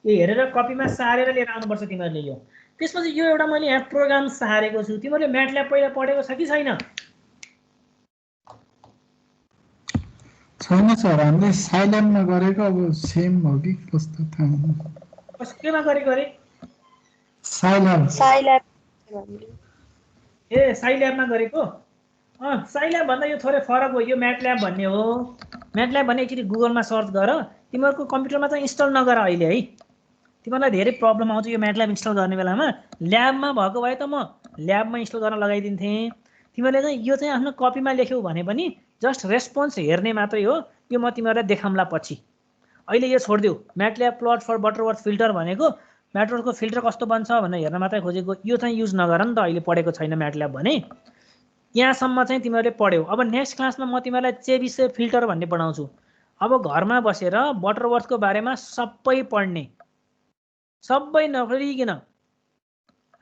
यो हेरेर कपीमा सारेर लिएर आउनुपर्छ तिमीहरुले यो त्यसपछि यो एउटा मैले यहाँ प्रोग्राम सारेको छु तिमीहरुले म्याटल्याब पहिला पढेको छ कि छैन छैन सर हामीले साइल्याबमा गरेको अब सेम हो कि कस्तो थाहा हुँदैन केमा गरेको रे साइल्याब ए साइल्याबमा गरेको साइल्याब भन्दा यो थोरै फरक हो यो म्याटल्याब भन्ने हो म्याटल्याब भन्ने एकचोटी गुगलमा सर्च गर तिमीहरुको कम्प्युटरमा चाहिँ इन्स्टल नगर अहिले है तिमीहरुलाई धेरै प्रब्लम आउँछ यो म्याटल्याब इन्स्टल गर्ने बेलामा ल्याबमा भएको भए त म ल्याबमा इन्स्टल गर्न लगाइदिन्थे तिमीहरुले चाहिँ यो चाहिँ आफ्नो कपीमा लेख्यौ भने पनि जस्ट रेस्पोन्स हेर्ने मात्रै हो यो म तिमीहरुलाई देखाउँला पछि अहिले यो छोड्देऊ म्याटल्याब प्लट फर बटरवर्थ फिल्टर भनेको म्याटल्याबको फिल्टर कस्तो बन्छ भनेर हेर्न मात्रै खोजेको, यो चाहिँ युज नगर नि त, अहिले पढेको छैन म्याटल्याब भने। यहाँसम्म चाहिँ तिमीहरूले पढ्यौ। अब नेक्स्ट क्लासमा म तिमीहरूलाई चेबिसेप फिल्टर भन्ने पढाउँछु। अब घरमा बसेर बटरवर्थको बारेमा सबै पढ्ने, सबै नपढिकन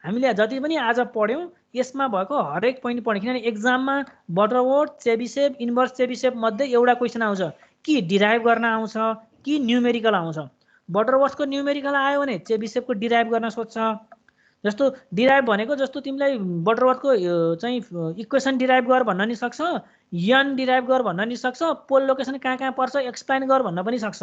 हामीले जति पनि आज पढ्यौँ यसमा भएको हरेक पोइन्ट पढ्ने, किनभने एक्जाममा बटरवर्थ, चेबिसेप, इन्भर्स चेबिसेप मध्ये एउटा क्वेसन आउँछ कि डिराइभ गर्न आउँछ कि न्युमेरिकल आउँछ। बटरवर्थको न्युमेरिकल आयो भने चेबिसेपको डिराइभ गर्न सोध्छ। जस्तो डिराइभ भनेको जस्तो तिमीलाई बटरवर्थको चाहिँ इक्वेसन डिराइभ गर भन्न नि सक्छ, यन डिराइभ गर भन्न नि सक्छ, पोल लोकेसन कहाँ कहाँ पर्छ एक्सप्लेन गर भन्न पनि सक्छ।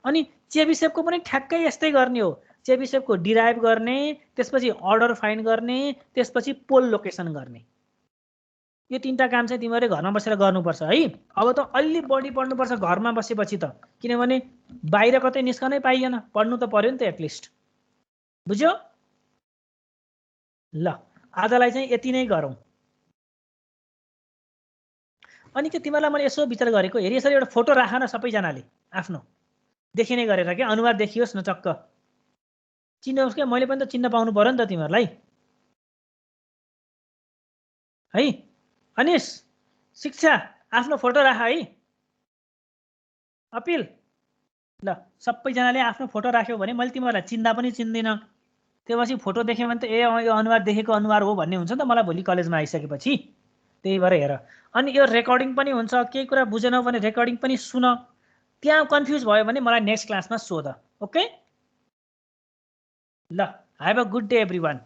अनि चेबिसेपको पनि ठ्याक्कै यस्तै गर्ने हो। चेबिसेपको डिराइभ गर्ने, त्यसपछि अर्डर फाइन्ड गर्ने, त्यसपछि पोल लोकेसन गर्ने। यो तीनटा काम चाहिँ तिमीहरूले घरमा बसेर गर्नुपर्छ है। अब त अलि बढी पढ्नुपर्छ घरमा बसेपछि त, किनभने बाहिर कतै निस्कनै पाइएन, पढ्नु त पर्यो नि त एटलिस्ट। बुझ्यो? ल आजलाई चाहिँ यति नै गरौँ। अनि के तिमीहरूलाई मैले यसो विचार गरेको, हेरि यसरी एउटा फोटो राख न सबैजनाले आफ्नो देखिने गरेर, क्या अनुहार देखियोस् न चक्क, चिन्नुहोस् क्या, मैले पनि त चिन्न पाउनु पर्यो नि त तिमीहरूलाई है। अनिस, शिक्षा, आफ्नो फोटो राख है, अपिल। ल सबैजनाले आफ्नो फोटो राख्यो भने मैले तिमीहरूलाई चिन्दा पनि चिन्दिनँ, त्यसपछि फोटो देख्यो भने त ए यो अनुहार देखेको अनुहार हो भन्ने हुन्छ नि त मलाई भोलि कलेजमा आइसकेपछि। त्यही भएर हेर। अनि यो रेकर्डिङ पनि हुन्छ, केही कुरा बुझेनौ भने रेकर्डिङ पनि सुन, त्यहाँ कन्फ्युज भयो भने मलाई नेक्स्ट क्लासमा सोध। ओके ल, have a good day everyone.